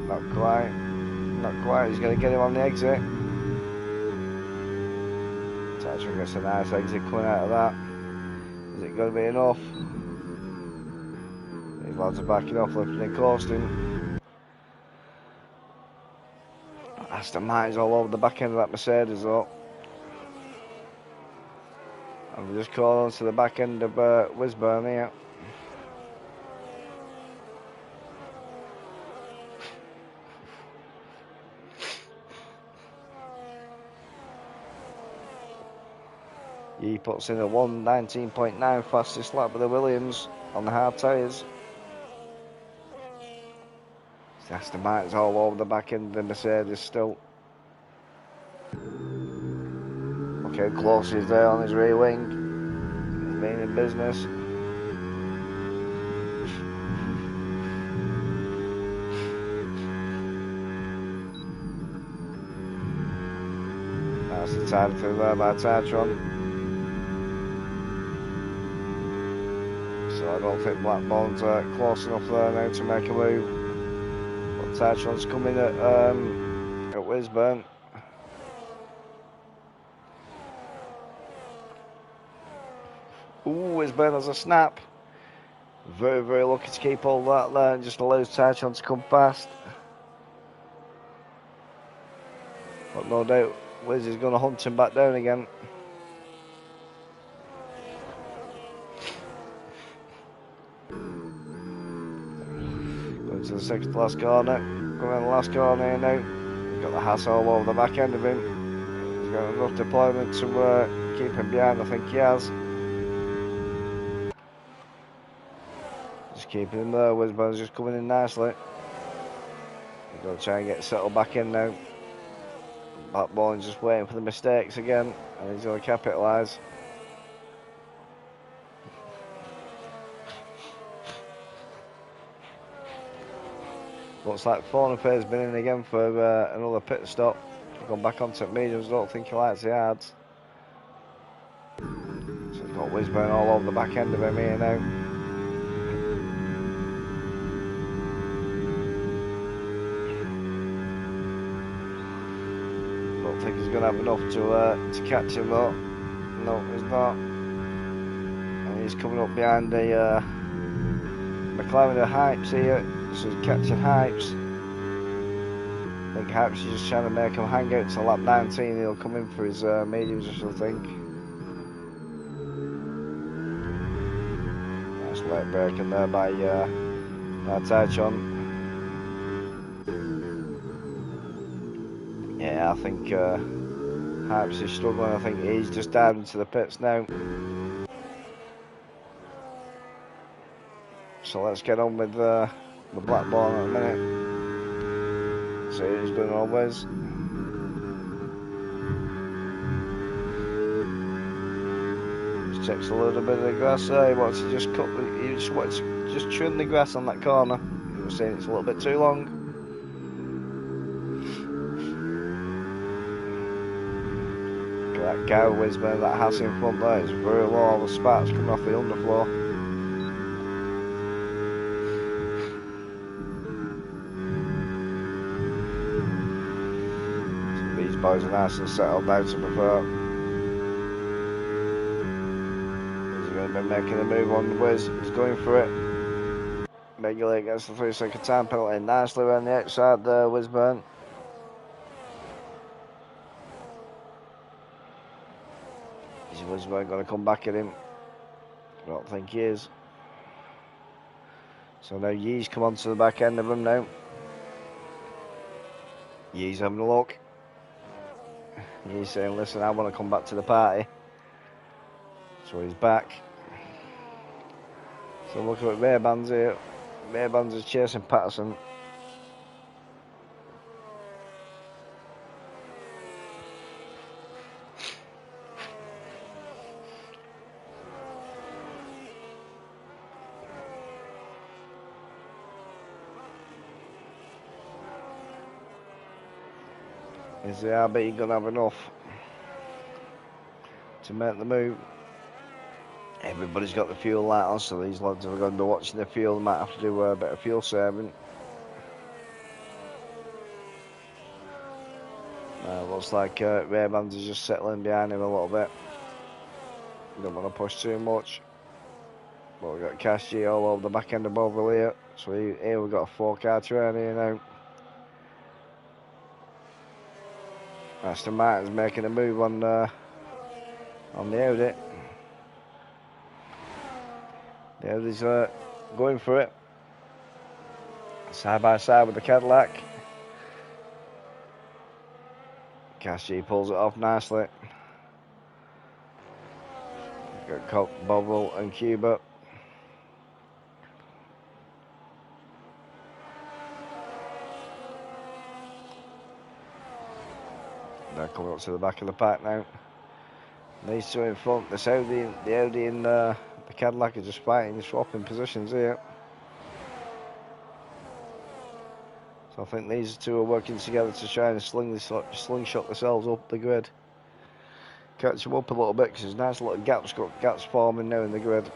Not quite. Not quite. He's going to get him on the exit. Tyrone gets a nice exit coming out of that. Is it going to be enough? These lads are backing off, lifting and coasting. Aston Martin's all over the back end of that Mercedes though. And we're just calling on to the back end of Wisburn here. He puts in a 1:19.9 fastest lap with the Williams on the hard tyres. Aston Martin's all over the back end of the Mercedes still. Look how close he's there on his rear wing. He's been in business. That's the time through there by Tyrone. So I don't think Blackburn's close enough there now to make a move. But Tyrone's coming at Wisburn. Ooh, Wisburn has a snap. Very, very lucky to keep all that there and just allows Tyrone to come past. But no doubt Wiz is going to hunt him back down again. Going to the sixth last corner. Going in the last corner here now. He's got the hassle all over the back end of him. He's got enough deployment to keep him behind, I think he has. Just keeping him there. Wisburn's just coming in nicely. He's going to try and get settled back in now. Blackburn's just waiting for the mistakes again, and he's going to capitalise. Looks like Faunafaire's been in again for another pit stop. He's gone back onto mediums. Don't think he likes the hards. So he's got Wisburn all over the back end of him here now. Don't think he's going to have enough to catch him though. No, he's not. And he's coming up behind the McLaren Hypes here. So he's catching Hypes. I think Hypes is just trying to make him hang out to lap 19. He'll come in for his mediums, I think. Nice late braking there by Tyrone. Yeah, I think Hypes is struggling. I think he's just diving into the pits now. So let's get on with the Blackburn in a minute. See what he's doing always. Just checks a little bit of the grass there. He wants to just cut. He just wants to just trim the grass on that corner. He was saying it's a little bit too long. That guy Wisburn, that Haas in front there is very low. All the sparks coming off the underfloor. So these boys are nice and settled now to prefer. He's going to be making a move on Wiz. He's going for it. Regulate gets the 3-second time penalty nicely around the outside there, Wisburn. Is Wisburn going to come back at him? I don't think he is. So now Yee's come onto the back end of him now. Yee's having a look. Yee's saying, listen, I want to come back to the party. So he's back. So look at Rayband's here. Rayband's is chasing Patterson. Is the RB going to have enough to make the move? Everybody's got the fuel light on, so these lads are going to be watching the fuel. They might have to do a bit of fuel saving. Looks like Rayband's is just settling behind him a little bit. Don't want to push too much. But we've got Cash G all over the back end of Bovril here. So here we've got a 4-car train here now. Aston Martin's making a move on the Audi. The Audi's going for it. Side by side with the Cadillac. Cash G pulls it off nicely. We've got Bovril and Cuba. They're coming up to the back of the pack now. These two in front. The Audi and the Cadillac are just fighting, swapping positions here. So I think these two are working together to try and slingshot themselves up the grid. Catch them up a little bit because there's nice little gaps forming now in the grid.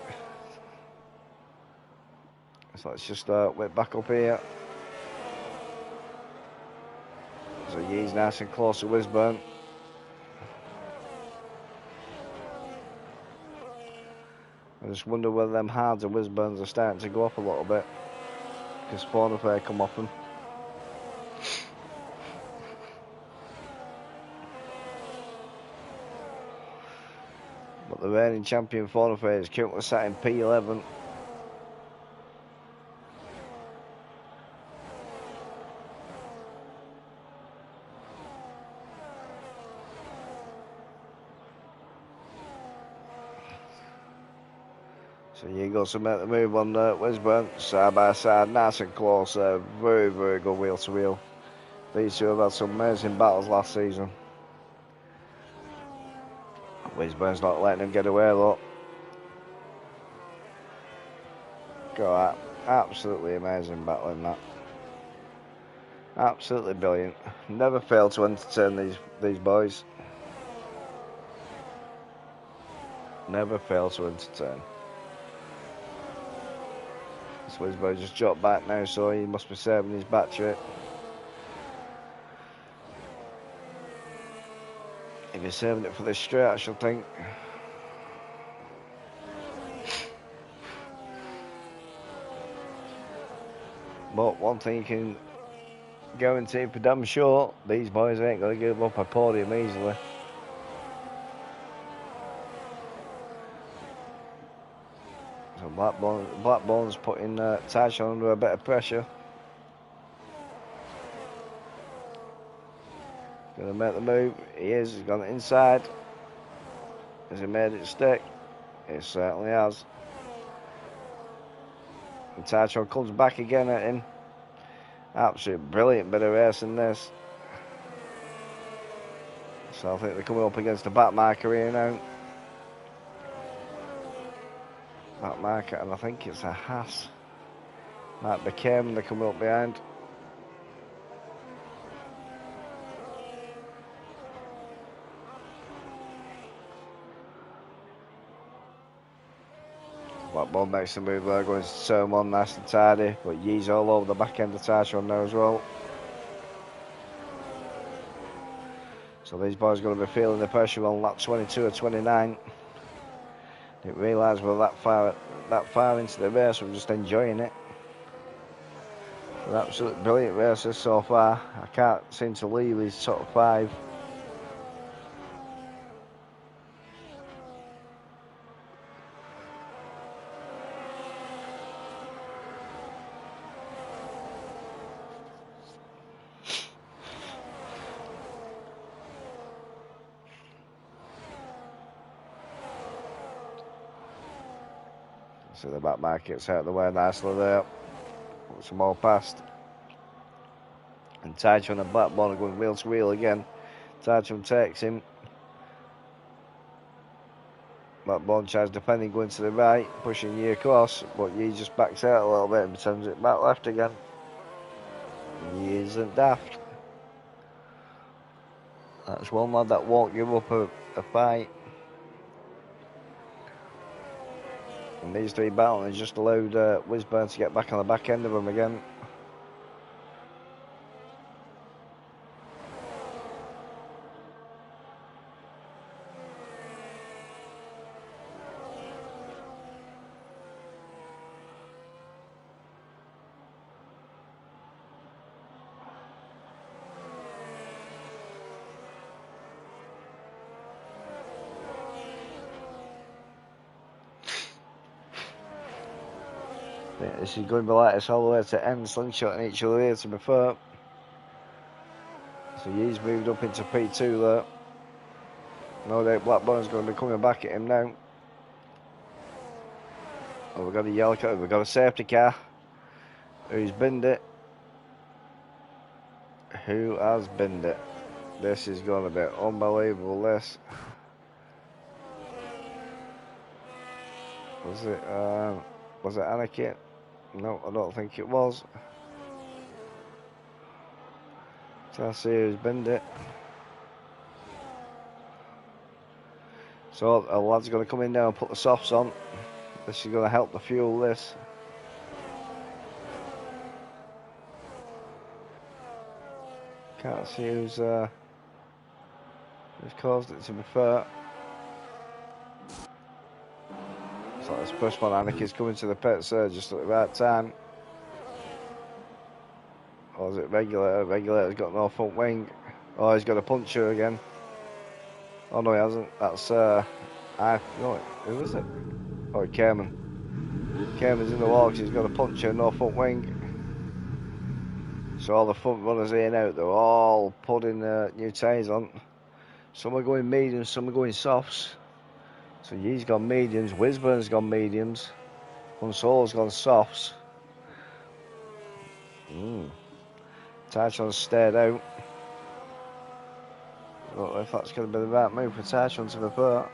So let's just whip back up here. So Yee's nice and close to Wisburn. I just wonder whether them hards and Wisburns are starting to go up a little bit. Because Fauna Fair come off them. But the reigning champion Fauna Fair is currently sat in P11. So you go to make the move on Wisburn, side by side, nice and close. Very, very good wheel to wheel. These two have had some amazing battles last season. Wisburn's not letting him get away though. Go out. Absolutely amazing battling that. Absolutely brilliant. Never fail to entertain these boys. Never fail to entertain. So Wisburn just dropped back now, so he must be saving his battery. If he's saving it for this straight, I should think. But one thing you can guarantee for damn sure, these boys ain't going to give up a podium easily. So Blackbone's putting Tyshawn under a bit of pressure. Going to make the move. He is. He's gone inside. Has he made it stick? It certainly has. And Tyshawn comes back again at him. Absolute brilliant bit of racing this. So I think they're coming up against the back marker here now. Back marker, and I think it's a Haas. Might be Cam, they're coming up behind. Blackburn makes the move there, going to turn one nice and tidy, but Yee's all over the back end of Titron now as well. So these boys are going to be feeling the pressure on lap 22 or 29. Didn't realise we're that far into the race. We're just enjoying it. An absolute brilliant races so far. I can't seem to leave these top 5. So the back market's out of the way nicely there. Put some more past. And Titron and Blackburn are going wheel to wheel again. Titron takes him. Blackburn tries defending, going to the right, pushing Yee across, but Yee just backs out a little bit and sends it back left again. Yee isn't daft. That's one lad that won't give up a fight. And these 3 battling just allowed Wisburn to get back on the back end of him again. This is going to be like this all the way to end, slingshotting each other here to be fair. So he's moved up into P2 there. No doubt Blackburn's going to be coming back at him now. Oh, we've got a yellow car, we've got a safety car. Who's binned it? Who has binned it? This is going to be unbelievable, this. Was it Anarchy? No, I don't think it was. So I see who's binned it. So a lad's going to come in now and put the softs on. This is going to help the fuel this. Can't see who's caused it to be fair. So this first one, Anarchy's coming to the pits there just at the right time. Or is it Regulator? Regulator's got no front wing. Oh, he's got a puncher again. Oh no, he hasn't. That's no, who was it? Oh, Kerman. Kerman's in the wall because he's got a puncher, no front wing. So all the front runners in and out, they're all putting new tyres on. Some are going mediums, some are going softs. So he's gone mediums, Wisburn's gone mediums, Consolo's gone softs. Titron's stayed out. I don't know if that's going to be the right move for Titron to be fair.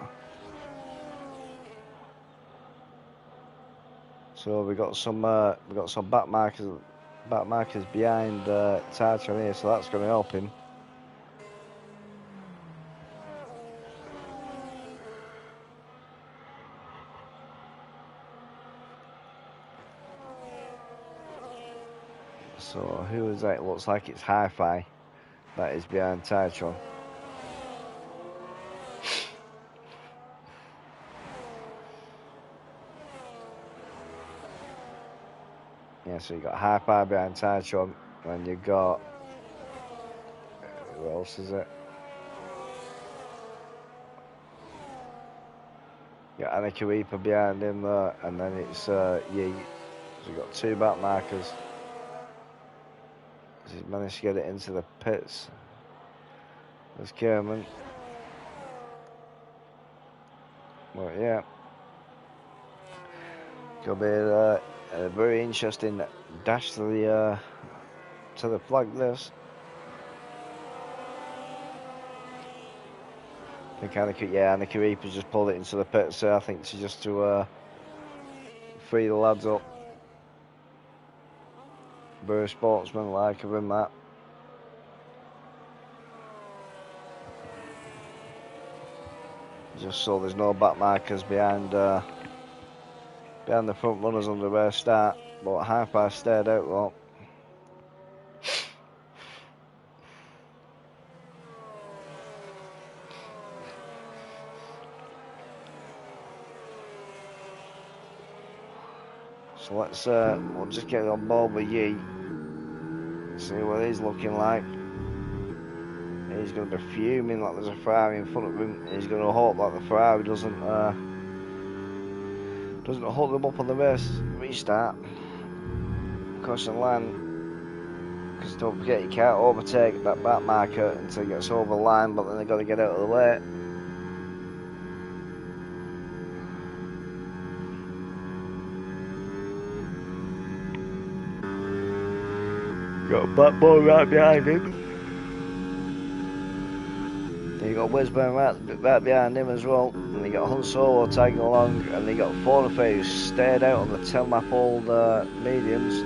So we got some back markers behind Titron here, so that's going to help him. So who is that? It looks like it's Hi-Fi that is behind Titron. Yeah, so you got Hi-Fi behind Titron, and you got who else is it? You got Anarchy Reaper behind him there, and then it's Yee. So you got 2 back markers. He's managed to get it into the pits. There's Kerman. Well, yeah. Could be a very interesting dash to the flag. This. I think Anarchy Reaper's just pulled it into the pits. So I think just to free the lads up. Very sportsman-like of him, that. Just so there's no back markers behind behind the front runners on the rare start, but Hi-Fi stayed out though. So we'll just get on board with Yi, see what he's looking like. He's going to be fuming like there's a Ferrari in front of him. He's going to hope that the Ferrari doesn't hold him up on the restart. Caution line, because don't forget you can't overtake that back marker until he gets over the line, but then they've got to get out of the way. Got a black ball right behind him. Then you got Wisburn right behind him as well. And you got Hun Solo tagging along, and you got Fornafay who stayed out on the 10-lap old mediums.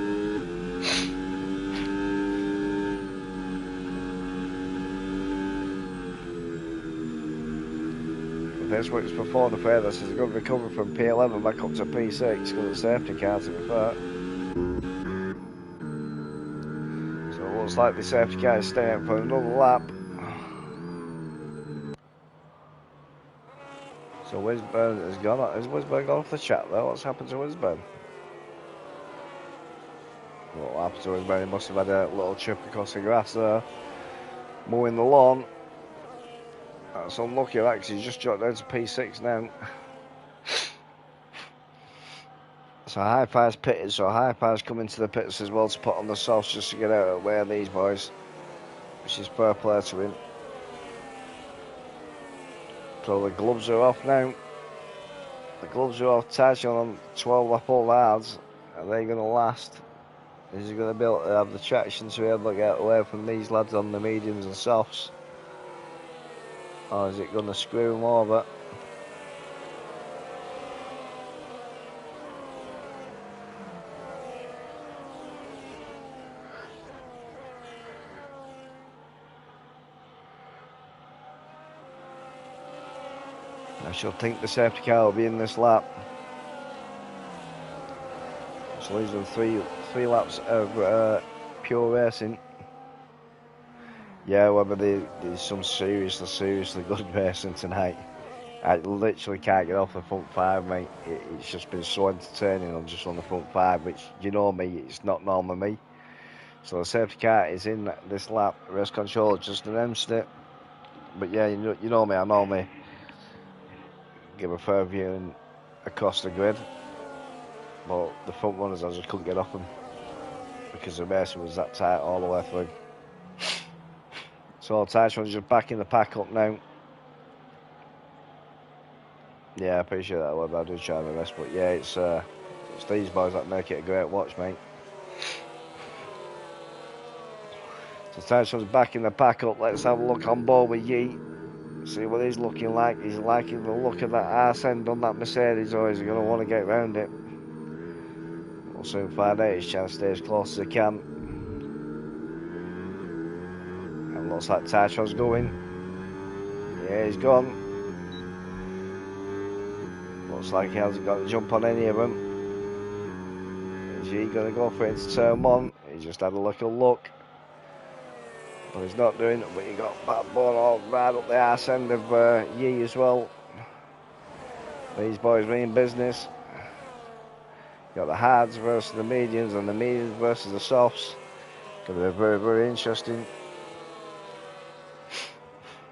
This works for Fornafay. This is a good recovery from P11 back up to P6 because it's safety car to be fair. So it looks like the safety car is staying for another lap. So Wisburn has gone. Has Wisburn gone off the track though? What's happened to Wisburn? What happened to Wisburn? He must have had a little trip across the grass there, mowing the lawn. That's unlucky that, because he's just dropped down to P6 now. So Hi-Fi's pitted, so Hi-Fi's coming to the pits as well to put on the softs just to get out of the way of these boys, which is fair play to him. So the gloves are off now. The gloves are off. Tyson on 12-lap all hards. Are they going to last? Is he going to be able to have the traction to be able to get away from these lads on the mediums and softs? Or is it going to screw him over? I shall think the safety car will be in this lap. So he's done three laps of pure racing. Yeah, whether there's some seriously good racing tonight. I literally can't get off the front five, mate. It's just been so entertaining. I'm just on the front five, which, you know me, it's not normal me. So the safety car is in this lap. Race control just announced it. But yeah, you know me, I normally give a fair view across the grid. But the front runners, I just couldn't get off them because the race was that tight all the way through. So Tyson's just backing the pack up now. Yeah, I appreciate that. Well, I do try my best, but yeah, it's these boys that make it a great watch, mate. So Tyson's backing the pack up. Let's have a look on board with Yi. See what he's looking like. He's liking the look of that arse end on that Mercedes, or is he going to want to get round it? We'll soon find out. He's trying to stay as close as he can. And looks like Tyson's going. Yeah, he's gone. Looks like he hasn't got a jump on any of them. Is he going to go for it into turn one? He just had a little look. But he's not doing it, but he got backbone all right up the arse end of Yi as well. These boys mean business. You got the hards versus the mediums and the mediums versus the softs. Going to be very, very interesting.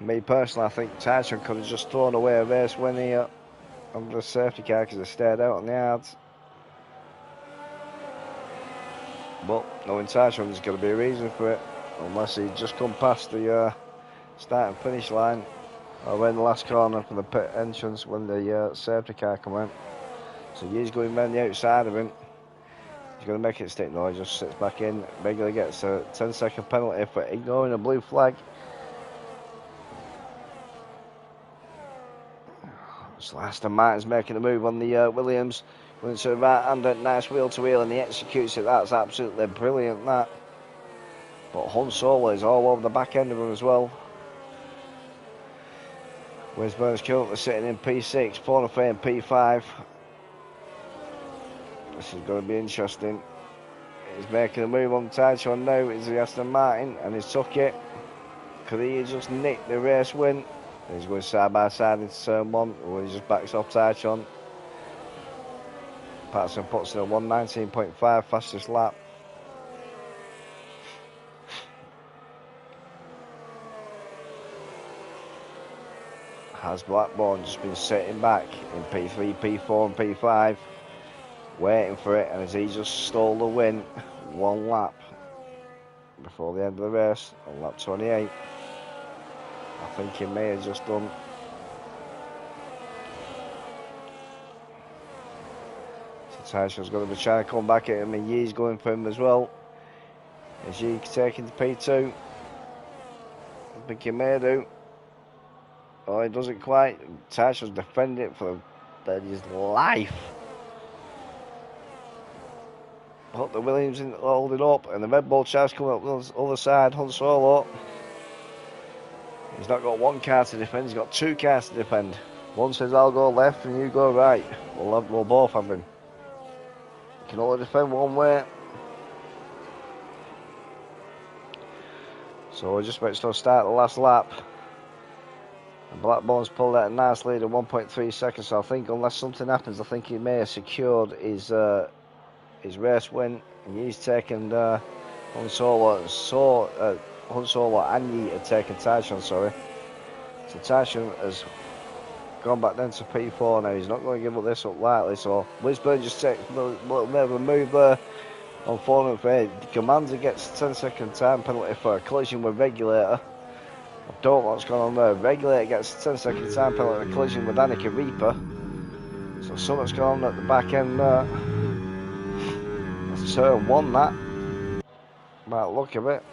Me personally, I think Tyson could have just thrown away a race when he on the safety car because they stayed out on the hards. But knowing Tyson, there's got to be a reason for it. Unless he just come past the start and finish line, or in the last corner for the pit entrance when the safety car come out. So he's going round the outside of him. He's going to make it stick. No, he just sits back in. Regularly gets a 10-second penalty for ignoring a blue flag. So Aston Martin's making a move on the Williams. Going to the right hander, nice wheel to wheel, and he executes it. That's absolutely brilliant, that. But Hun Solo is all over the back end of him as well. Wisburn's currently sitting in P6, Fornafay in P5. This is going to be interesting. He's making a move on Taichon now. Is the Aston Martin, and he's took it. Could he just nick the race win? He's going side by side into turn 1, where he just backs off Taichon. Patterson puts in a 1:19.5 fastest lap. Has Blackburn just been sitting back in P3, P4 and P5, waiting for it, and as he just stole the win one lap before the end of the race on lap 28. I think he may have just done. So Tyson's going to be trying to come back at him, and Yee's going for him as well. Is Yee taking the P2? I think he may do. Oh, he doesn't quite. Tyson's defending it for his life. But the Williams isn't holding up, and the Red Bull tries coming up on the other side. Han Solo. He's not got one car to defend, he's got two cars to defend. One says I'll go left and you go right. We'll both have him. You can only defend one way. So we're just about to start the last lap. And Blackburn's pulled out a nice lead of 1.3 seconds. So I think unless something happens, I think he may have secured his race win. And he's taken Han Solo. Han Solo and Yee had taken Tyshawn, sorry. So Tyshawn has gone back down to P4 now. He's not going to give up this up lightly. So Lisburn just takes a little bit of a move there on 408. Commander gets a 10-second time penalty for a collision with Regulator. I don't know what's going on there. Regulator gets a 10-second time penalty for a collision with Annika Reaper. So something's going on at the back end there. That's turn 1, that. By the look of it.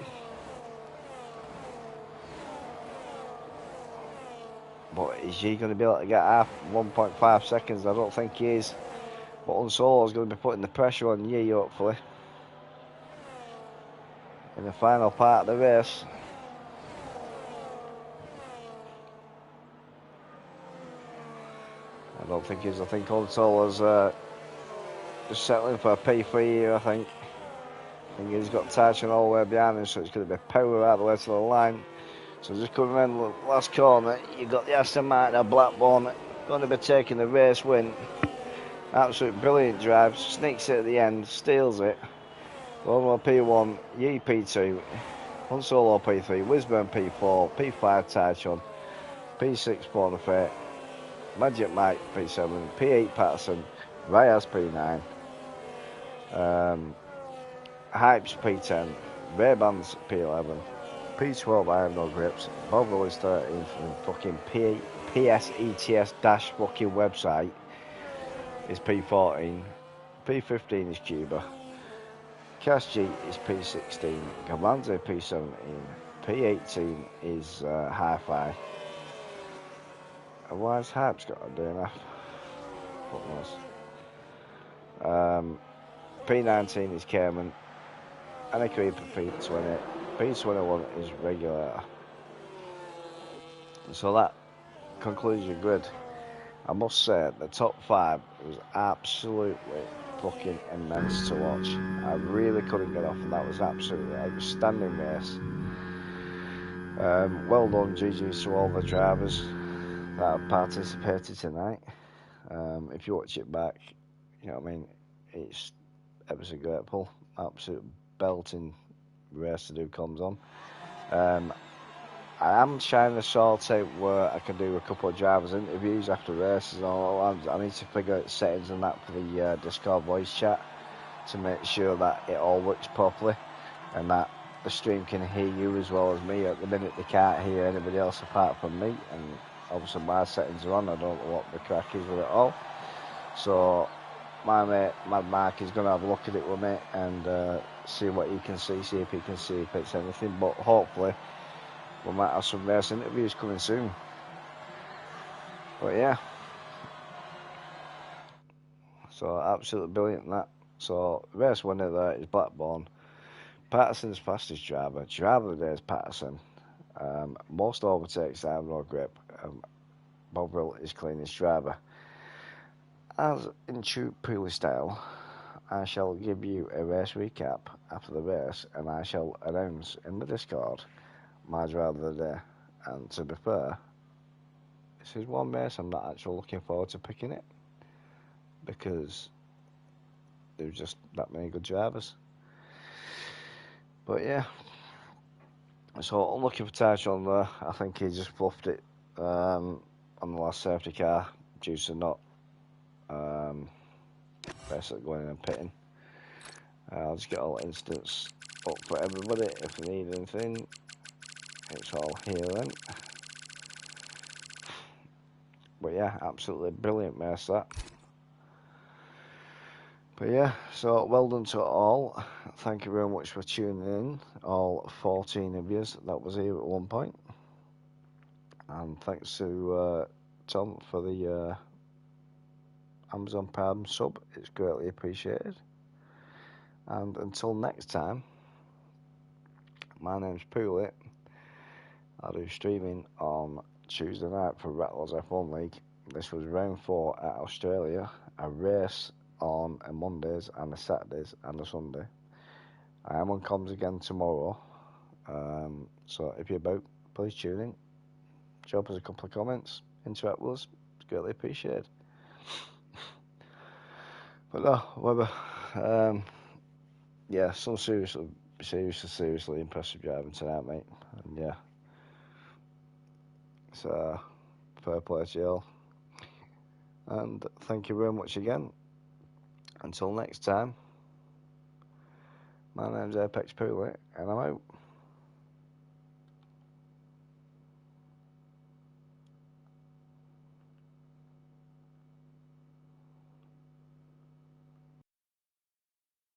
But is he going to be able to get half 1.5 seconds? I don't think he is. But Unsolo's going to be putting the pressure on Yee, hopefully, in the final part of the race. I don't think he is. I think Unsolo's just settling for a P3 here, I think. I think he's got Tyson all the way behind him, so it's going to be power out the way to the line. So just coming around the last corner, you've got the Aston Martin of Blackburn going to be taking the race win. Absolute brilliant drive, sneaks it at the end, steals it. Overall P1, Yee P2, Han Solo P3, Wisburn P4, P5 Tychon, P6 Bonafide, Magic Mike P7, P8 Patterson, Reyes P9, Hypes P10, Ray-Bans P11, P12 I have no grips, Bob Willis 13 from fucking PSETS dash fucking website is P14, P15 is Cuba, Cash G is P16, Commander P17, P18 is Hi-Fi. And why has Hype's got a DNF? What knows? P19 is Cayman, Annika Reaper P20, P21 is Regulator. So that concludes your grid. I must say, the top 5 was absolutely fucking immense to watch. I really couldn't get off, and that was absolutely an outstanding race. Well done, GG's to all the drivers that have participated tonight. If you watch it back, you know what I mean, it's ever so grateful. Absolute belting race to do comes on. I am trying to sort out where I can do a couple of drivers' interviews after races and all. I need to figure out settings and that for the Discord voice chat to make sure that it all works properly and that the stream can hear you as well as me. At the minute they can't hear anybody else apart from me, and obviously my settings are on. I don't know what the crack is with it all. So my mate Mad Mark is going to have a look at it with me and see what he can see if he can see if it's anything. But hopefully we might have some race interviews coming soon. But yeah, so absolutely brilliant in that. So race winner there is Blackburn. Patterson's fastest driver. Driver of the day is Patterson. Most overtakes I have no grip. Bovril is cleanest driver. As in true Pooley style, I shall give you a race recap after the race, and I shall announce in the Discord my driver of the day. And to be fair, this is one race I'm not actually looking forward to picking it, because there's just that many good drivers. But yeah, so I'm looking for Tyrone there. I think he just fluffed it on the last safety car due to not basically going in and pitting. I'll just get all instants up for everybody if they need anything. It's all here then. But yeah, absolutely brilliant race that. But yeah, so well done to all. Thank you very much for tuning in, all 14 of you that was here at one point. And thanks to Tom for the Amazon Prime sub, it's greatly appreciated. And until next time, my name's Pooley. I'll do streaming on Tuesday night for Rattlers F1 League. This was round 4 at Australia, a race on a Mondays and a Saturdays and a Sunday. I am on comms again tomorrow, so if you're about, please tune in. Drop us a couple of comments, interact with us, it's greatly appreciated. But no, whatever. Yeah, some seriously impressive driving tonight, mate. And yeah, so fair play to you all. And thank you very much again. Until next time, my name's Apex Pooley, and I'm out.